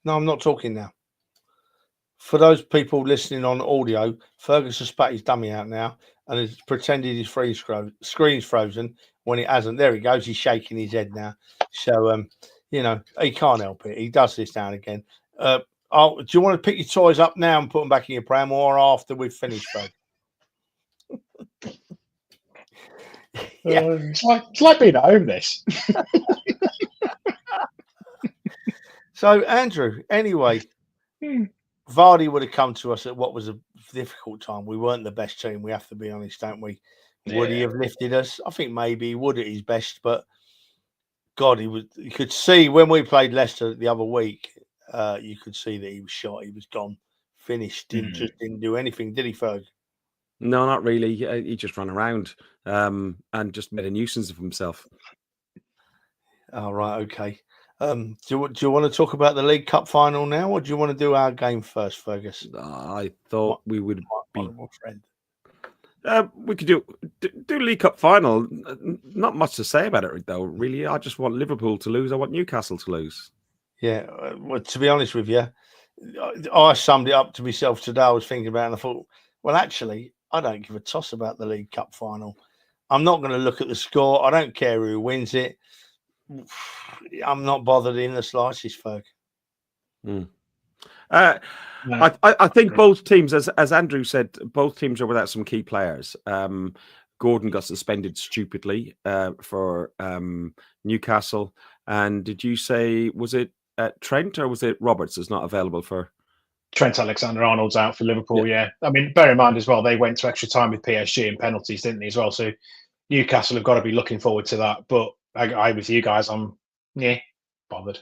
No, I'm not talking now. For those people listening on audio, Fergus has spat his dummy out now and has pretended his screen's frozen when it hasn't. There he goes. He's shaking his head now. So, he can't help it. He does this now and again. Do you want to pick your toys up now and put them back in your pram, or after we've finished, Fergus? Yeah. It's like being at home, this. So, Andrew, anyway, Vardy would have come to us at what was a difficult time. We weren't the best team. We have to be honest, don't we? Yeah. Would he have lifted us? I think maybe he would at his best, but God, you could see when we played Leicester the other week, you could see that he was shot. He was gone, finished, just didn't do anything, did he, Ferg? No, not really. He just ran around and just made a nuisance of himself. Oh, right, okay. Do you want to talk about the League Cup final now, or do you want to do our game first, Fergus? I thought we would be. Friend. We could do League Cup final. Not much to say about it, though. Really, I just want Liverpool to lose. I want Newcastle to lose. Yeah, well, to be honest with you, I summed it up to myself today. I was thinking about it and I thought, well, actually, I don't give a toss about the League Cup final. I'm not going to look at the score. I don't care who wins it. I'm not bothered in the slightest, Ferg. I think both teams, as Andrew said, both teams are without some key players. Gordon got suspended stupidly for Newcastle. And did you say, was it Trent or was it Roberts is not available for? Trent Alexander-Arnold's out for Liverpool, yeah. I mean, bear in mind as well, they went to extra time with PSG and penalties, didn't they, as well? So Newcastle have got to be looking forward to that. But I with you guys, I'm bothered.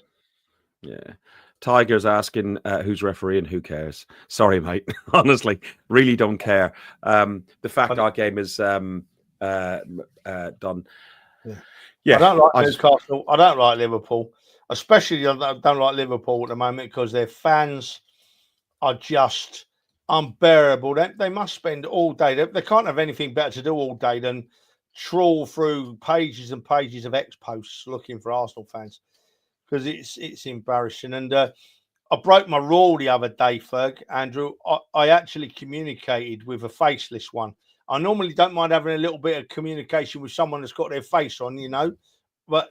Yeah. Tiger's asking who's refereeing, who cares? Sorry, mate. Honestly, really don't care. The fact our game is done. Yeah. I don't like Newcastle. I don't like Liverpool. Especially I don't like Liverpool at the moment because their fans are just unbearable. They must spend all day. They can't have anything better to do all day than trawl through pages and pages of ex-posts looking for Arsenal fans because it's embarrassing. And I broke my rule the other day, Ferg, Andrew. I actually communicated with a faceless one. I normally don't mind having a little bit of communication with someone that's got their face on, but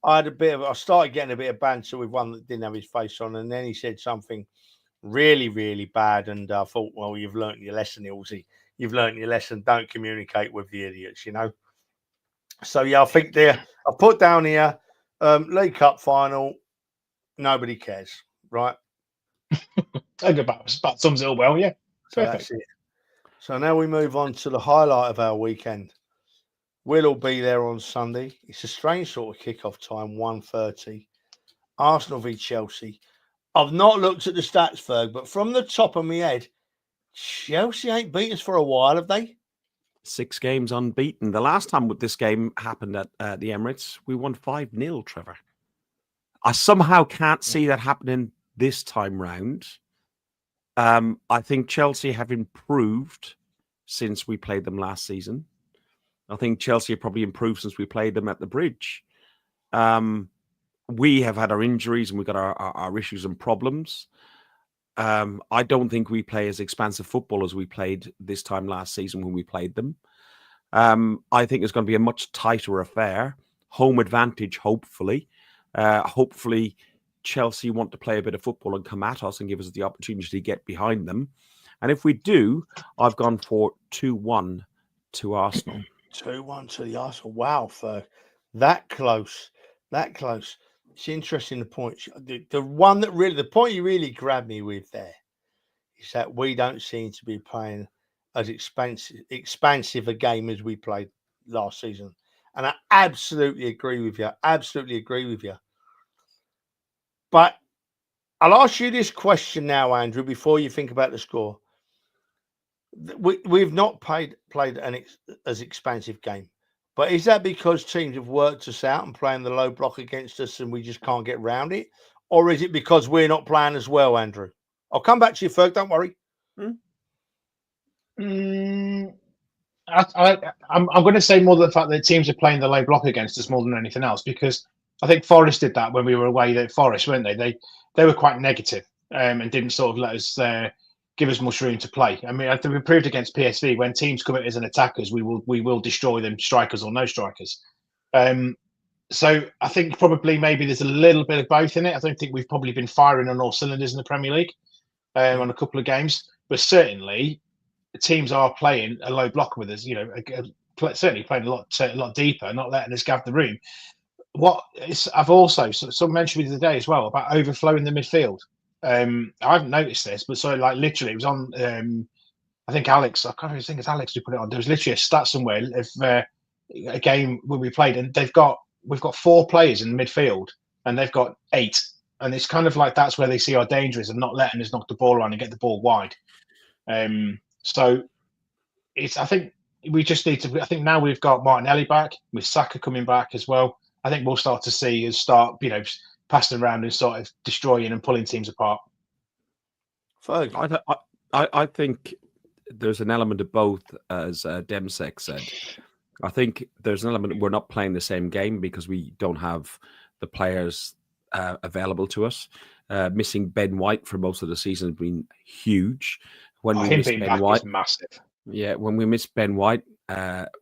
I started getting a bit of banter with one that didn't have his face on, and then he said something really, really bad, and I thought, well, you've learnt your lesson, Ilsey. You've learnt your lesson. Don't communicate with the idiots, So, yeah, I think I put down here, League Cup final, nobody cares, right? About sums it all well, yeah. So that's it. So now we move on to the highlight of our weekend. We'll all be there on Sunday. It's a strange sort of kickoff time, 1:30. Arsenal v Chelsea. I've not looked at the stats, Ferg, but from the top of my head, Chelsea ain't beat us for a while, have they? 6 games unbeaten. The last time this game happened at the Emirates, we won 5-0, Trevor. I somehow can't see that happening this time round. I think Chelsea have improved since we played them last season. I think Chelsea have probably improved since we played them at the Bridge. We have had our injuries and we've got our issues and problems. I don't think we play as expansive football as we played this time last season when we played them. I think it's going to be a much tighter affair. Home advantage, hopefully. Hopefully, Chelsea want to play a bit of football and come at us and give us the opportunity to get behind them. And if we do, I've gone for 2-1 to Arsenal. 2-1 to the Arsenal. Wow, Ferg. That close. It's interesting, the point. The point you really grabbed me with there is that we don't seem to be playing as expansive a game as we played last season. And I absolutely agree with you. But I'll ask you this question now, Andrew, before you think about the score. We've not played as expansive game. But is that because teams have worked us out and playing the low block against us and we just can't get round it? Or is it because we're not playing as well, Andrew? I'll come back to you, Ferg. Don't worry. I'm going to say more than the fact that teams are playing the low block against us more than anything else, because I think Forest did that when we were away at Forest, weren't they? They were quite negative and didn't sort of let us give us much room to play. I mean, I think we proved against PSV when teams come at us and attack us, we will destroy them, strikers or no strikers. So I think probably maybe there's a little bit of both in it. I don't think we've probably been firing on all cylinders in the Premier League on a couple of games, but certainly teams are playing a low block with us. You know, certainly playing a lot deeper, not letting us have the room. I've also some mentioned the other day as well about overflowing the midfield. I haven't noticed this, but so like literally it was on. I think Alex. I can't even think it's Alex who put it on. There was literally a stat somewhere of a game where we played, and we've got 4 players in the midfield, and they've got 8, and it's kind of like that's where they see our danger is, and not letting us knock the ball around and get the ball wide. So I think we just need to. I think now we've got Martinelli back, with Saka coming back as well. I think we'll start to see us start, passing around and sort of destroying and pulling teams apart. I think there's an element of both, as Demsek said. I think there's an element we're not playing the same game because we don't have the players available to us. Missing Ben White for most of the season has been huge. When we miss Ben White, is massive. Yeah, when we missed Ben White,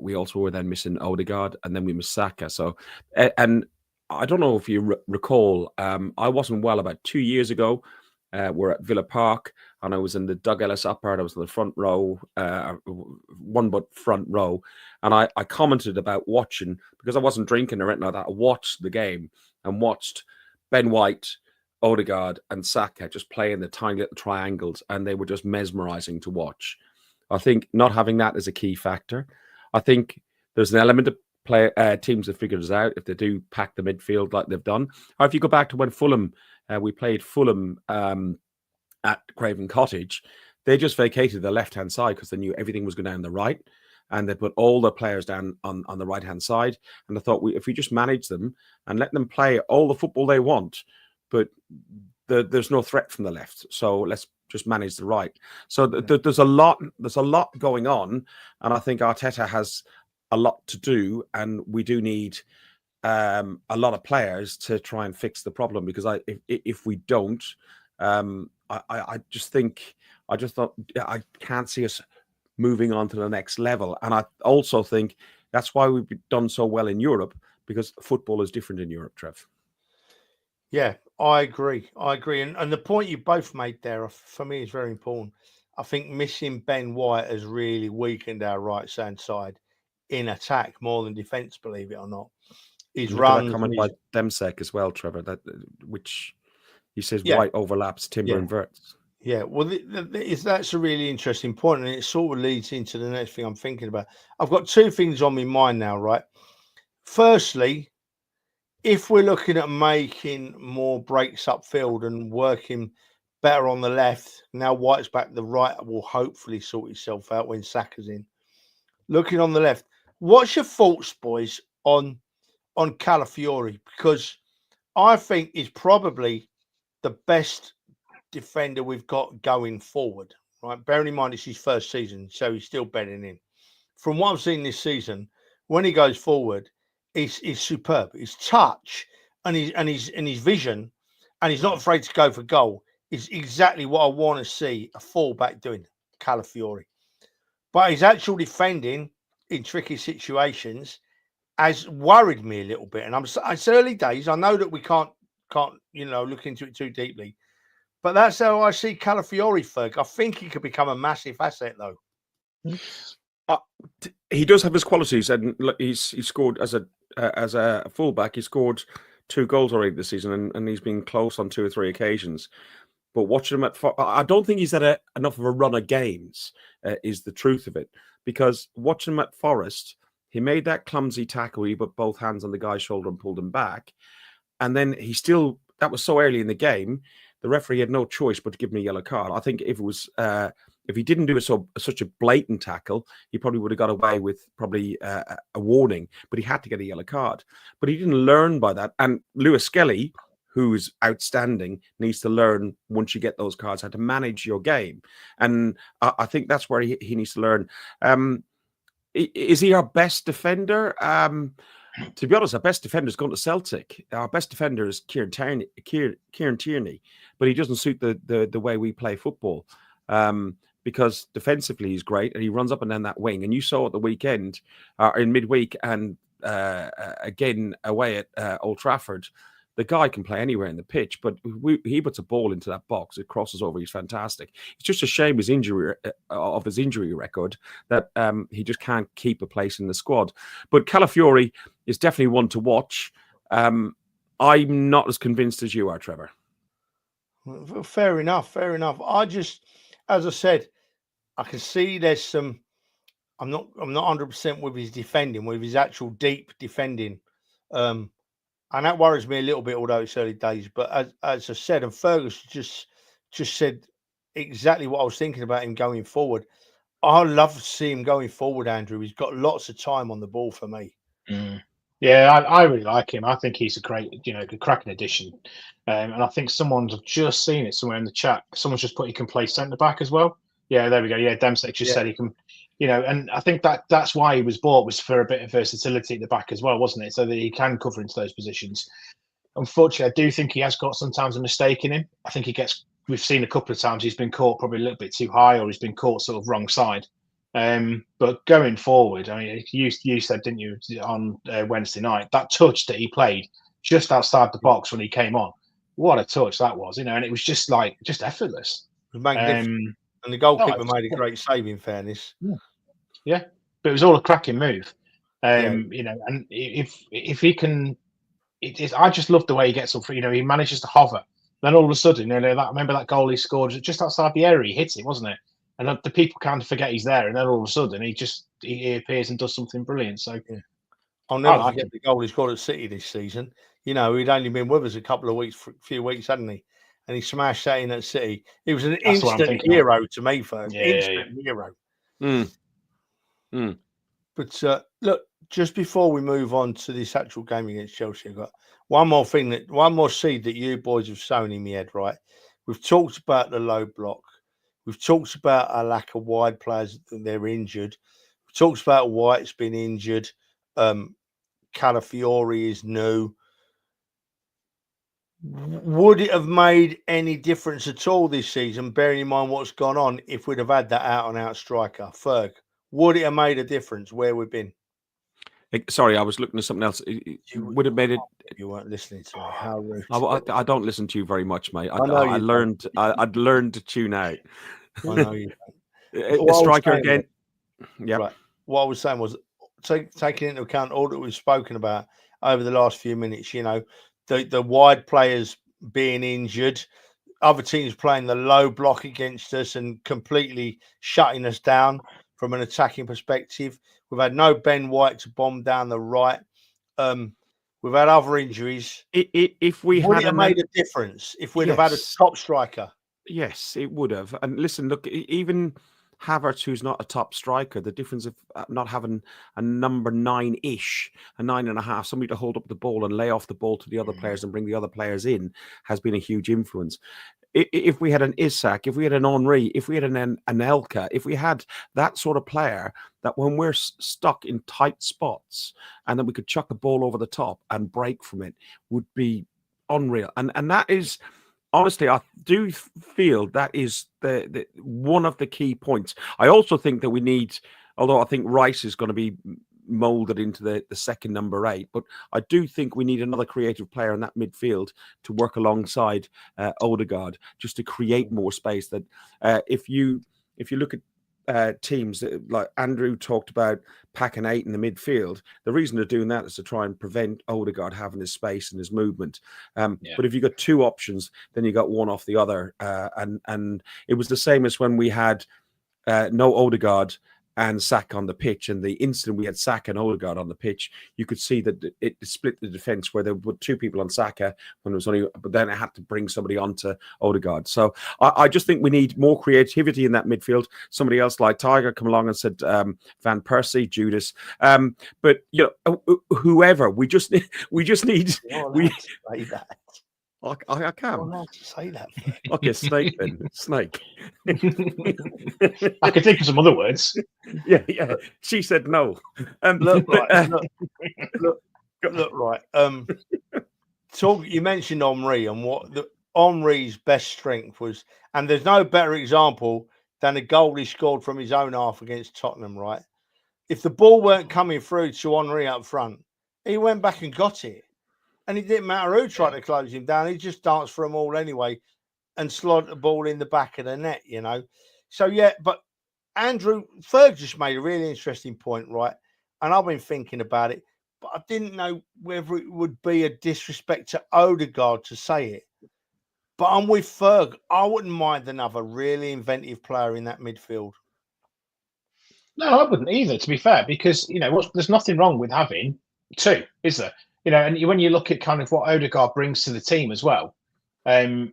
we also were then missing Odegaard, and then we missed Saka. So, and I don't know if you recall, I wasn't well about 2 years ago. We're at Villa Park, and I was in the Doug Ellis Upper. I was in the front row, front row, and I commented about watching, because I wasn't drinking or anything like that. I watched the game and watched Ben White, Odegaard, and Saka just playing the tiny little triangles, and they were just mesmerizing to watch. I think not having that is a key factor. I think there's an element of teams have figured us out if they do pack the midfield like they've done. Or if you go back to when Fulham, we played Fulham at Craven Cottage, they just vacated the left-hand side because they knew everything was going down the right, and they put all the players down on the right-hand side. And I thought, if we just manage them and let them play all the football they want, but there's no threat from the left, so let's just manage the right. So there's a lot going on, and I think Arteta has a lot to do, and we do need a lot of players to try and fix the problem, because if we don't, I thought I can't see us moving on to the next level. And I also think that's why we've done so well in Europe, because football is different in Europe, Trev. Yeah, I agree. And the point you both made there, for me, is very important. I think missing Ben White has really weakened our right-hand side in attack more than defence, believe it or not. His runs. Comment by Demsek as well, Trevor, which he says White overlaps, Timber inverts. Yeah, well, that's a really interesting point, and it sort of leads into the next thing I'm thinking about. I've got 2 things on my mind now, right? Firstly, if we're looking at making more breaks upfield and working better on the left, now White's back, the right will hopefully sort itself out when Saka's in. Looking on the left, what's your thoughts, boys, on Calafiori? Because I think he's probably the best defender we've got going forward, right? Bearing in mind it's his first season, so he's still bedding in. From what I've seen this season, when he goes forward, he's superb. His touch and his vision, and he's not afraid to go for goal, is exactly what I want to see a fullback doing, Calafiori. But his actual defending in tricky situations has worried me a little bit. And it's early days. I know that we can't look into it too deeply. But that's how I see Calafiori, Ferg. I think he could become a massive asset, though. He does have his qualities, and he's scored as a fullback. He scored 2 goals already this season, and he's been close on 2 or 3 occasions. But watching him I don't think he's had enough of a run of games, is the truth of it. Because watching him at Forest, he made that clumsy tackle. He put both hands on the guy's shoulder and pulled him back. And then that was so early in the game, the referee had no choice but to give him a yellow card. I think if it was, if he didn't do such a blatant tackle, he probably would have got away with probably a warning, but he had to get a yellow card. But he didn't learn by that. And Lewis Skelly, who's outstanding, needs to learn, once you get those cards, how to manage your game. And I think that's where he needs to learn. Is he our best defender? To be honest, our best defender is going to Celtic. Our best defender is Kieran Tierney, but he doesn't suit the way we play football. Because defensively he's great and he runs up and down that wing. And you saw at the weekend, in midweek, and again away at Old Trafford, the guy can play anywhere in the pitch, but he puts a ball into that box, it crosses over, he's fantastic. It's just a shame his injury record that he just can't keep a place in the squad. But Calafiori is definitely one to watch. I'm not as convinced as you are, Trevor. Fair enough. As I said, I can see there's some. I'm not 100% with his defending, with his actual deep defending, and that worries me a little bit. Although it's early days, but as I said, and Fergus just said exactly what I was thinking about him going forward. I love to see him going forward, Andrew. He's got lots of time on the ball for me. Yeah, I really like him. I think he's a great, cracking addition. And I think someone's just seen it somewhere in the chat. Someone's just put he can play centre back as well. Yeah, there we go. Yeah, Demsek just said he can, and I think that's why he was bought, was for a bit of versatility at the back as well, wasn't it? So that he can cover into those positions. Unfortunately, I do think he has got sometimes a mistake in him. I think we've seen a couple of times he's been caught probably a little bit too high, or he's been caught sort of wrong side. But going forward, I mean, you said, didn't you, on Wednesday night, that touch that he played just outside the box when he came on, what a touch that was, and it was just effortless. It was magnificent. And the goalkeeper made a great save, in fairness. Yeah, but it was all a cracking move. And if he can, I just love the way he gets up. He manages to hover. Then all of a sudden, remember that goal he scored just outside the area. He hit it, wasn't it? And the people kind of forget he's there, and then all of a sudden he appears and does something brilliant. So I'll never forget the goal he scored at City this season. He'd only been with us a few weeks, hadn't he? And he smashed that in at City. He was an instant hero to me, Ferg. Instant hero. But look, just before we move on to this actual game against Chelsea, I've got one more seed that you boys have sown in my head, right? We've talked about the low block. We've talked about a lack of wide players, they're injured. We've talked about White's been injured. Calafiori is new. Would it have made any difference at all this season, bearing in mind what's gone on, if we'd have had that out-and-out striker? Ferg, would it have made a difference where we've been? Sorry, I was looking at something else. Would have made it. You weren't listening to me. How rude! I don't listen to you very much, mate. I'd learned to tune out. I know you. A striker again. Yeah. Right. What I was saying was, taking into account all that we've spoken about over the last few minutes, the wide players being injured, other teams playing the low block against us and completely shutting us down from an attacking perspective. We've had no Ben White to bomb down the right. We've had other injuries. If we would had it have made a difference if we'd have had a top striker? Yes, it would have. And listen, look, even Havertz, who's not a top striker, the difference of not having a number 9-ish, a 9.5, somebody to hold up the ball and lay off the ball to the other players and bring the other players in, has been a huge influence. If we had an Isak, if we had an Henry, if we had an Elka, if we had that sort of player, that when we're stuck in tight spots and then we could chuck a ball over the top and break from it, would be unreal. And that is, honestly, I do feel that is the one of the key points. I also think that we need, although I think Rice is going to be molded into the second number 8, but I do think we need another creative player in that midfield to work alongside Odegaard, just to create more space. That if you look at teams like Andrew talked about packing 8 in the midfield, the reason they're doing that is to try and prevent Odegaard having his space and his movement. But if you got 2 options, then you got one off the other, and it was the same as when we had no Odegaard and Saka on the pitch, and the instant we had Saka and Odegaard on the pitch, you could see that it split the defense, where there were 2 people on Saka when it was only, but then it had to bring somebody onto Odegaard. So I just think we need more creativity in that midfield. Somebody else like Tiger come along and said Van Persie, Judas, but whoever, we just need I can. Oh, nice to say that. Like a snake, then. Snake. I could think of some other words. Yeah. She said no. Look, but, right. Look, right. You mentioned Henry and what Henry's best strength was, and there's no better example than the goal he scored from his own half against Tottenham, right? If the ball weren't coming through to Henry up front, he went back and got it. And it didn't matter who tried to close him down. He just danced for them all anyway and slid the ball in the back of the net, you know. So, yeah, but Andrew, Ferg just made a really interesting point, right? And I've been thinking about it, but I didn't know whether it would be a disrespect to Odegaard to say it. But I'm with Ferg. I wouldn't mind another really inventive player in that midfield. No, I wouldn't either, to be fair, because, there's nothing wrong with having two, is there? And when you look at kind of what Odegaard brings to the team as well, that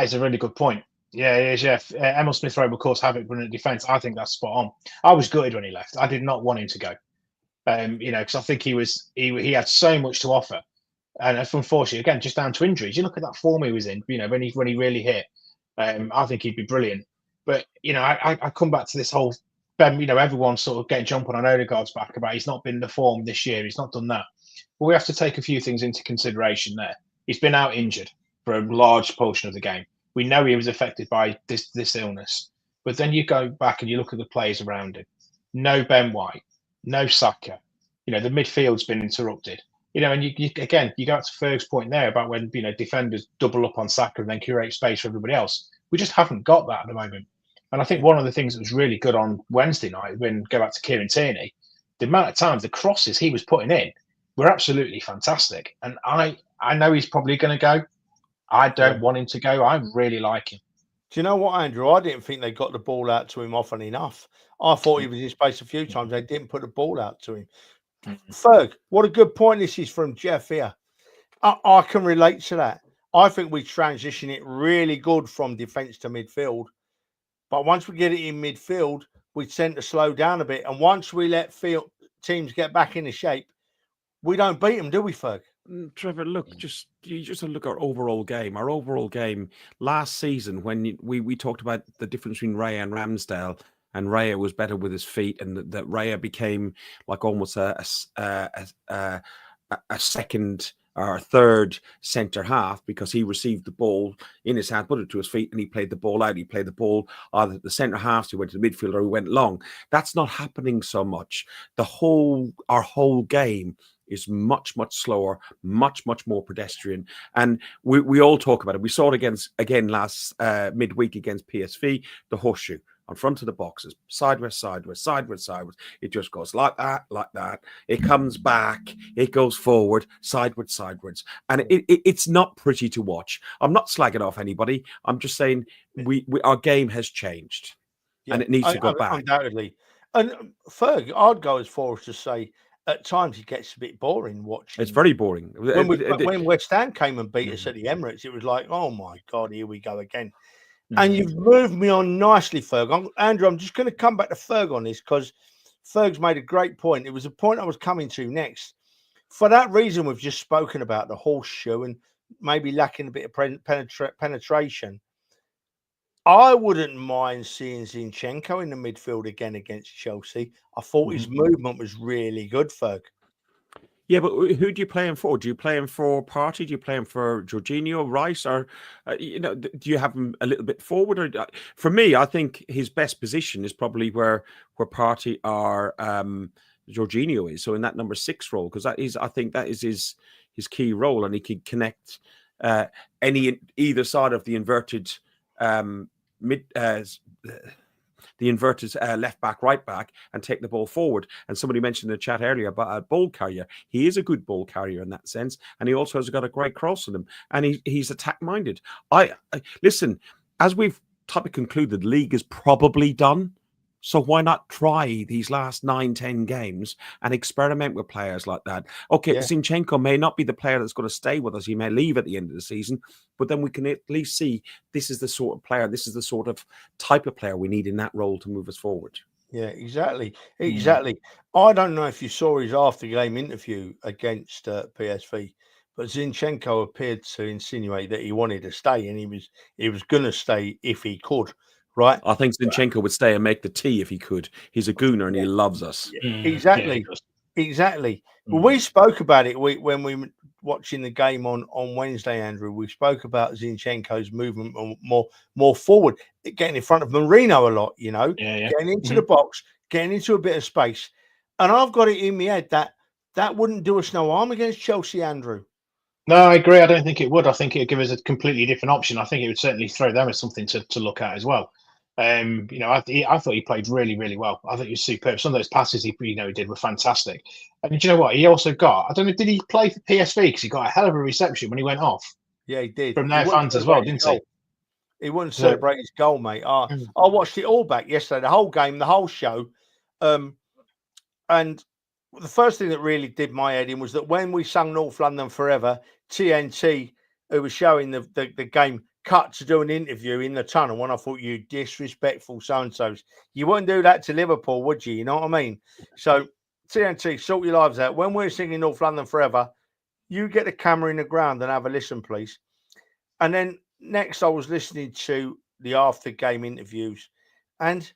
is a really good point. Yeah, it is, yeah. Emil Smith-Rowe, of course, Havoc running defence. I think that's spot on. I was gutted when he left. I did not want him to go, because I think he had so much to offer. And unfortunately, again, just down to injuries. You look at that form he was in, when he really hit. I think he'd be brilliant. But, I come back to this whole Ben, everyone's sort of getting jumping on Odegaard's back about he's not been the form this year. He's not done that. But we have to take a few things into consideration there. He's been out injured for a large portion of the game. We know he was affected by this illness. But then you go back and you look at the players around him. No Ben White, no Saka. The midfield's been interrupted. And you go out to Ferg's point there about when, defenders double up on Saka and then create space for everybody else. We just haven't got that at the moment. And I think one of the things that was really good on Wednesday night, when go back to Kieran Tierney, the amount of times the crosses he was putting in were absolutely fantastic. And I know he's probably going to go. I don't want him to go. I really like him. Do you know what, Andrew? I didn't think they got the ball out to him often enough. I thought he was in space a few times. They didn't put the ball out to him. Ferg, what a good point this is from Jeff here. I can relate to that. I think we transition it really good from defence to midfield. But once we get it in midfield, we tend to slow down a bit. And once we let teams get back into shape, we don't beat them, do we, Ferg? Trevor, look, you just look at our overall game. Our overall game last season, when we talked about the difference between Raya and Ramsdale, and Raya was better with his feet, and that Raya became like almost a second or third centre half because he received the ball in his hand, put it to his feet, and he played the ball out. He played the ball either the centre half, so he went to the midfield, or he went long. That's not happening so much. Our whole game is much, much slower, much, much more pedestrian. And we all talk about it. We saw it again last midweek against PSV, the horseshoe on front of the boxes, sideways. It just goes like that. It comes back, it goes forward, sideways. And it's not pretty to watch. I'm not slagging off anybody. I'm just saying our game has changed, and it needs to go back. Undoubtedly. And Ferg, I'd go as far as to say, at times it gets a bit boring watching. It's very boring. When West Ham came and beat us at the Emirates, it was like, oh my God, here we go again. And you've moved me on nicely, Ferg. Andrew, I'm just going to come back to Ferg on this because Ferg's made a great point. It was a point I was coming to next. For that reason, we've just spoken about the horseshoe and maybe lacking a bit of penetration. I wouldn't mind seeing Zinchenko in the midfield again against Chelsea. I thought his movement was really good, Ferg. Yeah, but who do you play him for? Do you play him for Partey? Do you play him for Jorginho, Rice, or do you have him a little bit forward? Or for me, I think his best position is probably where Partey or Jorginho is. So in that number 6 role, because I think that is his key role, and he can connect either side of the inverted left back, right back, and take the ball forward. And somebody mentioned in the chat earlier about a ball carrier. He is a good ball carrier in that sense, and he also has got a great cross on him, and he's attack minded. I listen, as we've typically concluded, the league is probably done. So why not try these last 9-10 games and experiment with players like that? Okay, Zinchenko may not be the player that's going to stay with us. He may leave at the end of the season, but then we can at least see this is the sort of player, this is the sort of type of player we need in that role to move us forward. Yeah, exactly. I don't know if you saw his after-game interview against PSV, but Zinchenko appeared to insinuate that he wanted to stay, and he was going to stay if he could, right? I think Zinchenko would stay and make the tea if he could. He's a Gooner and he loves us. Exactly. Well, we spoke about it when we were watching the game on Wednesday, Andrew. We spoke about Zinchenko's movement more forward, getting in front of Marino a lot, getting into the box, getting into a bit of space. And I've got it in my head that wouldn't do us no harm against Chelsea, Andrew. No, I agree. I don't think it would. I think it would give us a completely different option. I think it would certainly throw them as something to look at as well. I thought he played really, really well. I think he was superb. Some of those passes he did were fantastic. And do you know what? He also got, I don't know, did he play for PSV? Because he got a hell of a reception when he went off. Yeah, he did. From their fans as well, didn't he? He wouldn't celebrate his goal, mate. I watched it all back yesterday, the whole game, the whole show. And the first thing that really did my head in was that when we sung North London Forever, TNT, who was showing the game, cut to do an interview in the tunnel. When I thought, you disrespectful so-and-sos. You wouldn't do that to Liverpool, would you? You know what I mean? So TNT, sort your lives out. When we're singing North London Forever, you get the camera in the ground and have a listen, please. And then next I was listening to the after-game interviews, and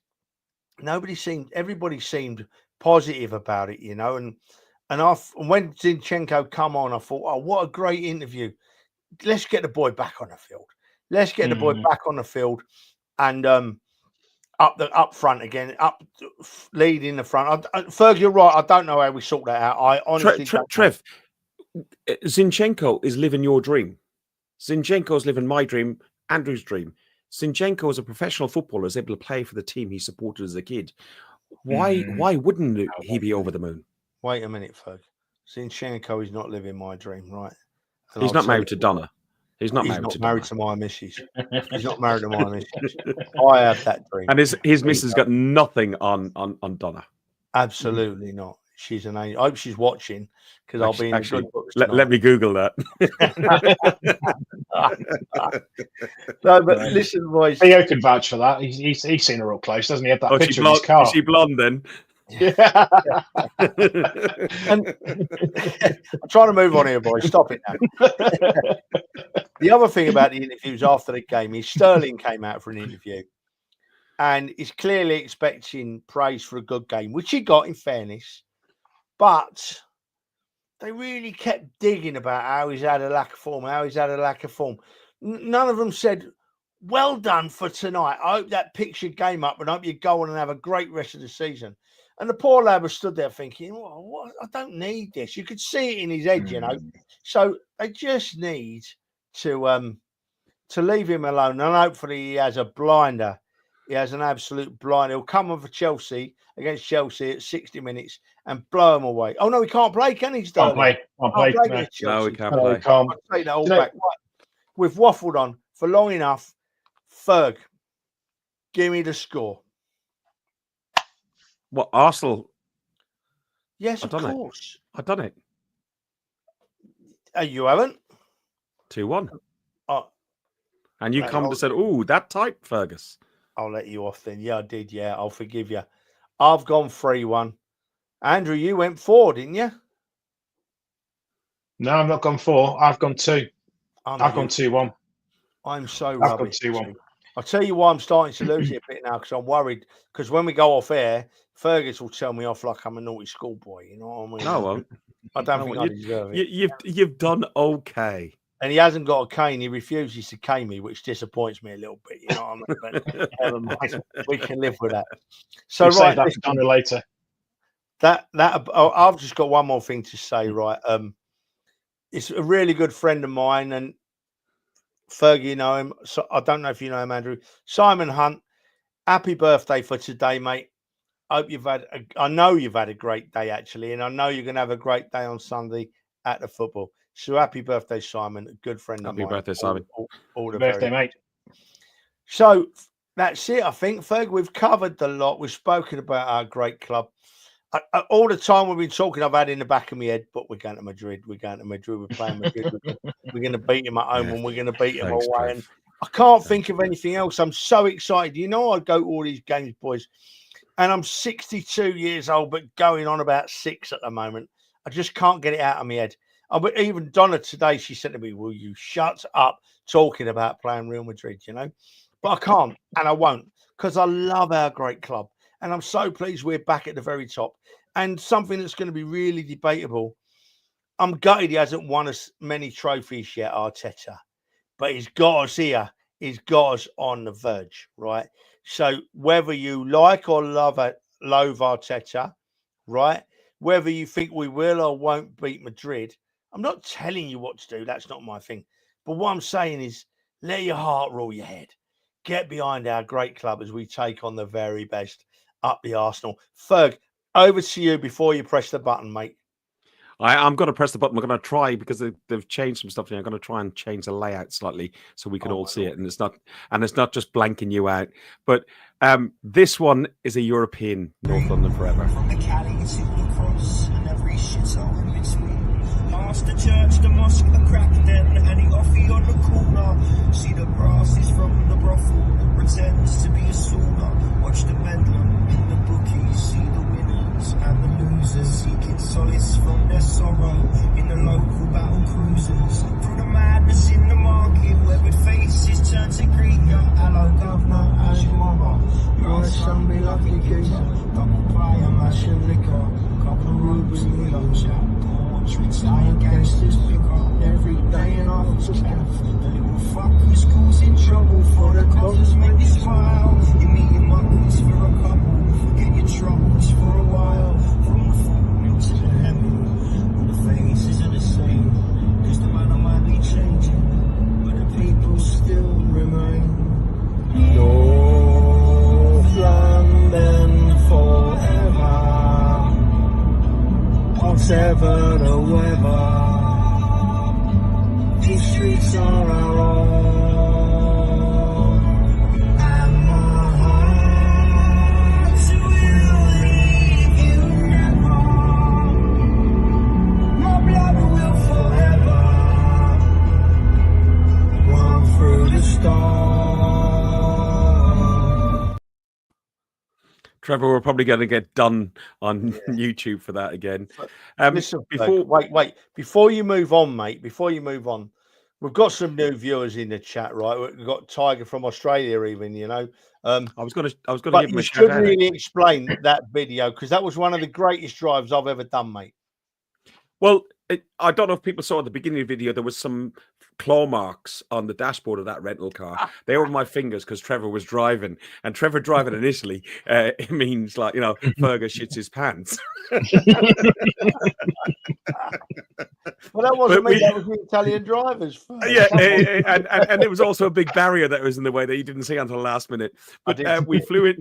everybody seemed positive about it, and when Zinchenko come on, I thought, oh, what a great interview. Let's get the boy back on the field. Let's get the boy back on the field and up front again, leading the front. Ferg, you're right. I don't know how we sort that out. I honestly Trev, Zinchenko is living your dream. Zinchenko's living my dream, Andrew's dream. Zinchenko, as a professional footballer, is able to play for the team he supported as a kid. Why wouldn't he be over the moon? Wait a minute, Ferg. Zinchenko is not living my dream, right? And he's not married to Donna. He's not married to my missus. He's not married to my missus. I have that dream. And his missus got nothing on Donna. Absolutely not. She's an angel. I hope she's watching, because I'll be in the good books tonight. Let me Google that. No, but listen, boys. Theo can vouch for that. He's seen her up close, doesn't he? Have that picture of his car. Is she blonde then? Yeah. And I'm trying to move on here, boys. Stop it now. The other thing about the interviews after the game is Sterling came out for an interview and is clearly expecting praise for a good game, which he got, in fairness. But they really kept digging about how he's had a lack of form, None of them said, well done for tonight. I hope that picks your game up and I hope you go on and have a great rest of the season. And the poor lad was stood there thinking, well, what? I don't need this. You could see it in his head, So they just need to leave him alone. And hopefully he has a blinder. He has an absolute blinder. He'll come on for Chelsea, against Chelsea at 60 minutes and blow him away. Oh, no, he can't play, can he? Can't play. No, he can't play. I'll take that all back. Right. We've waffled on for long enough. Ferg, give me the score. What, Arsenal? Yes, of course. I've done it. You haven't? 2-1. And you come and said, oh, that type, Fergus. I'll let you off then. Yeah, I did. Yeah, I'll forgive you. I've gone 3-1. Andrew, you went 4, didn't you? No, I've not gone 4. I've gone 2. I've gone 2-1. I'm so rubbish. I've gone 2-1. I'll tell you why I'm starting to lose it a bit now, because I'm worried. Because when we go off air, Fergus will tell me off like I'm a naughty schoolboy. You know what I mean? No, I won't. I don't think I deserve it. You've done okay. And he hasn't got a cane. He refuses to cane me, which disappoints me a little bit. You know what I mean? But never mind. We can live with that. So we'll save that for Donna later. I've just got one more thing to say. Right, it's a really good friend of mine, and Fergie, you know him. So I don't know if you know him, Andrew. Simon Hunt. Happy birthday for today, mate. I know you've had a great day, actually, and I know you're going to have a great day on Sunday at the football. So happy birthday, Simon, a good friend of mine. Happy birthday, Simon. All the birthday, mate. So that's it, I think, Ferg. We've covered the lot. We've spoken about our great club. All the time we've been talking, I've had in the back of my head, but we're going to Madrid. We're playing Madrid. We're going to beat him at home and we're going to beat him away. And I can't think of anything else. I'm so excited. You know, I go to all these games, boys, and I'm 62 years old, but going on about 6 at the moment. I just can't get it out of my head. But even Donna today, she said to me, "Will you shut up talking about playing Real Madrid?" You know, but I can't and I won't because I love our great club, and I'm so pleased we're back at the very top. And something that's going to be really debatable. I'm gutted he hasn't won as many trophies yet, Arteta, but he's got us here. He's got us on the verge, right? So whether you like or loathe Arteta, right? Whether you think we will or won't beat Madrid, I'm not telling you what to do. That's not my thing. But what I'm saying is let your heart rule your head. Get behind our great club as we take on the very best up the Arsenal. Ferg, over to you before you press the button, mate. I'm going to press the button. We're going to try because they've changed some stuff here. I'm going to try and change the layout slightly so we can all see it, and it's not just blanking you out. But this one is a European North London forever. From the Cali to the cross and every shithole in between. Past the church, the mosque, a crack den, and the offie on the corner. See the brasses from the brothel that pretends to be a sauna. Watch the bedlam in the bookies, see the winners and the losers seeking solace from their sorrow in the local battle cruisers. Through the madness in the market where with faces turn to Greek. Hello governor, how's your mama? Your son be lucky geezer. Double pie and mash and liquor. Couple of rubles and we love chat. Portraits, iron gangsters pick up every day and office calf. The little fuckers causing trouble for the cause make you smile. You meet your muckers for a couple. Forget your troubles for a while. From the fall to the heaven, all the faces are the same. Cause the manner might be changing, but the people still remain. North London forever, whatever the weather, these streets are our own, and my heart will leave you never. My blood will forever run through the storm. Trevor, we're probably going to get done on YouTube for that again. Listen, wait. Before you move on, mate, we've got some new viewers in the chat, right? We've got Tiger from Australia even, you know. I was going to give him you a should shout out. really explain that video because that was one of the greatest drives I've ever done, mate. Well, I don't know if people saw at the beginning of the video, there was some claw marks on the dashboard of that rental car. They were my fingers because Trevor was driving. And Trevor driving in Italy, it means like, you know, Fergus shits his pants. Well, that wasn't me. That was the Italian drivers. Yeah, and it was also a big barrier that was in the way that you didn't see until the last minute. But we flew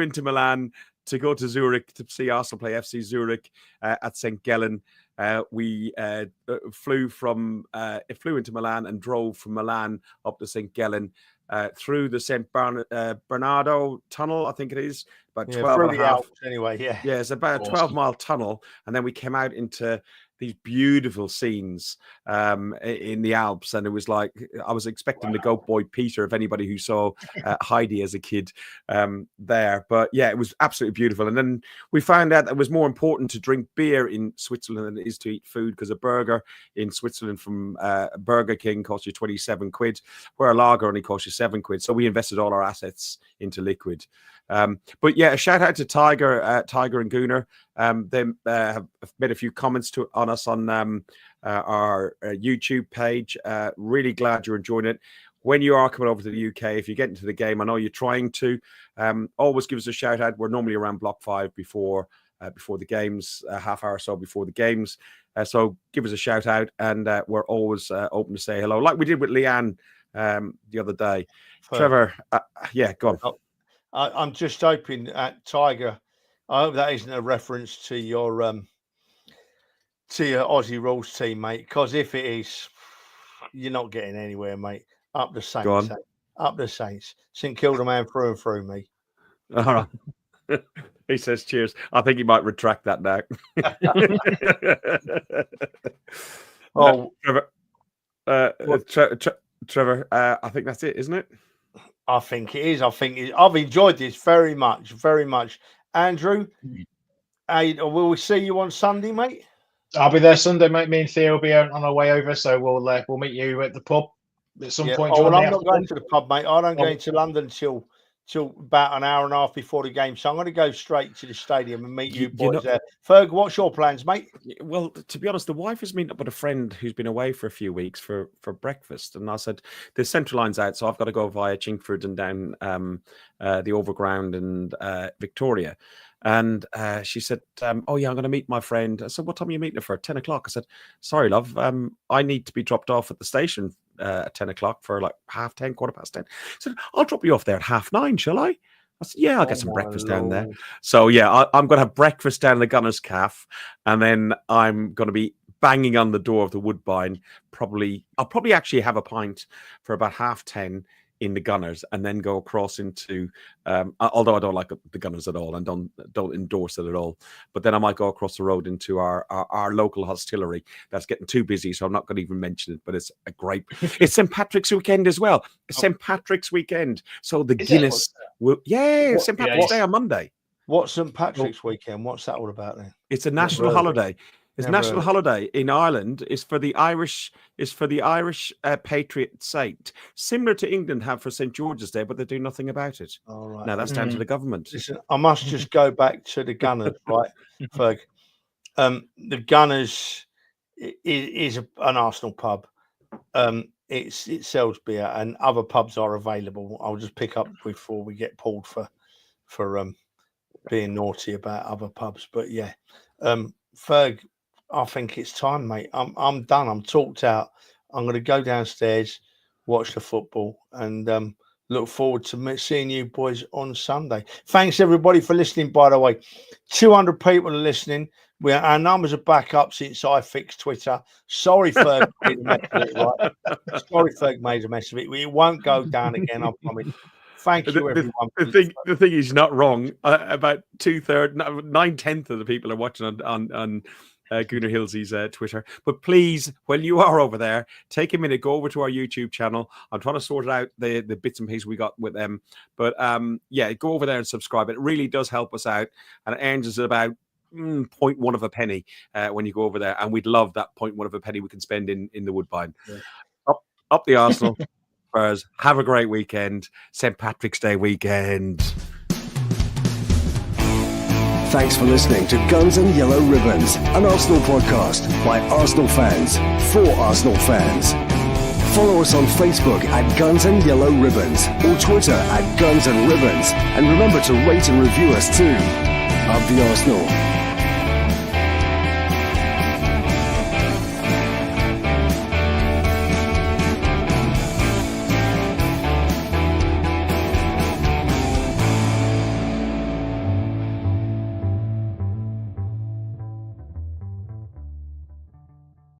into Milan to go to Zurich to see Arsenal play FC Zurich at St. Gallen. We flew into Milan and drove from Milan up to St. Gallen through the St. Bernardo tunnel, I think it is, about 12 and a half. Alps, anyway, yeah. Yeah, it's about a 12-mile tunnel. And then we came out into these beautiful scenes in the Alps. And it was like, I was expecting the Goat Boy Peter, if anybody who saw Heidi as a kid there. But yeah, it was absolutely beautiful. And then we found out that it was more important to drink beer in Switzerland than it is to eat food, because a burger in Switzerland from Burger King costs you 27 quid, where a lager only costs you 7 quid. So we invested all our assets into liquid. But yeah, a shout out to Tiger and Gooner. They have made a few comments on us on our YouTube page. Really glad you're enjoying it. When you are coming over to the UK, if you get into the game, I know you're trying to, always give us a shout out. We're normally around block 5 before the games, a half hour or so before the games. So give us a shout out, and we're always open to say hello, like we did with Leanne the other day. Trevor, yeah, go on. I'm just hoping at Tiger. I hope that isn't a reference to your Aussie Rules team, mate. Because if it is, you're not getting anywhere, mate. Up the Saints, go on. Up the Saints. St Kilda man through and through, me. All right. He says cheers. I think he might retract that now. Trevor, I think that's it, isn't it? I think it is. I've enjoyed this very much, very much. Andrew, will we see you on Sunday, mate? I'll be there Sunday, mate. Me and Theo will be on our way over, so we'll meet you at the pub at some point. Oh, well, I'm not going to the pub, mate. I don't go into London till about an hour and a half before the game, so I'm going to go straight to the stadium and meet you boys there. Ferg, what's your plans, mate? Well, to be honest, the wife is meeting up with a friend who's been away for a few weeks for breakfast, and I said the Central Line's out, so I've got to go via Chingford and down the Overground and Victoria. And she said, oh, yeah, I'm going to meet my friend. I said, what time are you meeting her for? 10 o'clock. I said, sorry, love, I need to be dropped off at the station at 10 o'clock for like 10:30, 10:15. I said, I'll drop you off there at 9:30, shall I? I said, yeah, I'll get some breakfast down there. So, yeah, I'm going to have breakfast down in the Gunner's Calf, and then I'm going to be banging on the door of the Woodbine. I'll probably actually have a pint for about 10:30 in the Gunners, and then go across into although I don't like the Gunners at all and don't endorse it at all, but then I might go across the road into our local hostelry that's getting too busy, so I'm not going to even mention it, but it's a great it's St. Patrick's weekend as well. St. Patrick's weekend, so the Guinness St. Patrick's Day on Monday. What's St. Patrick's weekend? What's that all about then? It's a national holiday. It's national holiday in Ireland. Is for the Irish. Patriot saint, similar to England have for St. George's Day, but they do nothing about it. All right. Now that's down to the government. Listen, I must just go back to the Gunners, right, Ferg? The Gunners is an Arsenal pub. It sells beer, and other pubs are available. I'll just pick up before we get pulled for being naughty about other pubs. But yeah, Ferg, I think it's time, mate. I'm done. I'm talked out. I'm going to go downstairs, watch the football, and look forward to seeing you boys on Sunday. Thanks, everybody, for listening, by the way. 200 people are listening. Our numbers are back up since I fixed Twitter. Sorry, Ferg made a mess of it, right? Sorry, Ferg made a mess of it. It won't go down again, I promise. Thank you, everyone. The thing is not wrong. About 9/10 of the people are watching on Gooner Hillsy's Twitter. But please, when you are over there, take a minute, go over to our YouTube channel. I'm trying to sort out the bits and pieces we got with them. But go over there and subscribe. It really does help us out, and it earns us about 0.1 of a penny when you go over there. And we'd love that 0.1 of a penny we can spend in the Woodbine. Yeah. Up the Arsenal. Spurs. Have a great weekend. St. Patrick's Day weekend. Thanks for listening to Guns and Yellow Ribbons, an Arsenal podcast by Arsenal fans for Arsenal fans. Follow us on Facebook at Guns and Yellow Ribbons or Twitter at Guns and Ribbons. And remember to rate and review us too. Up the Arsenal.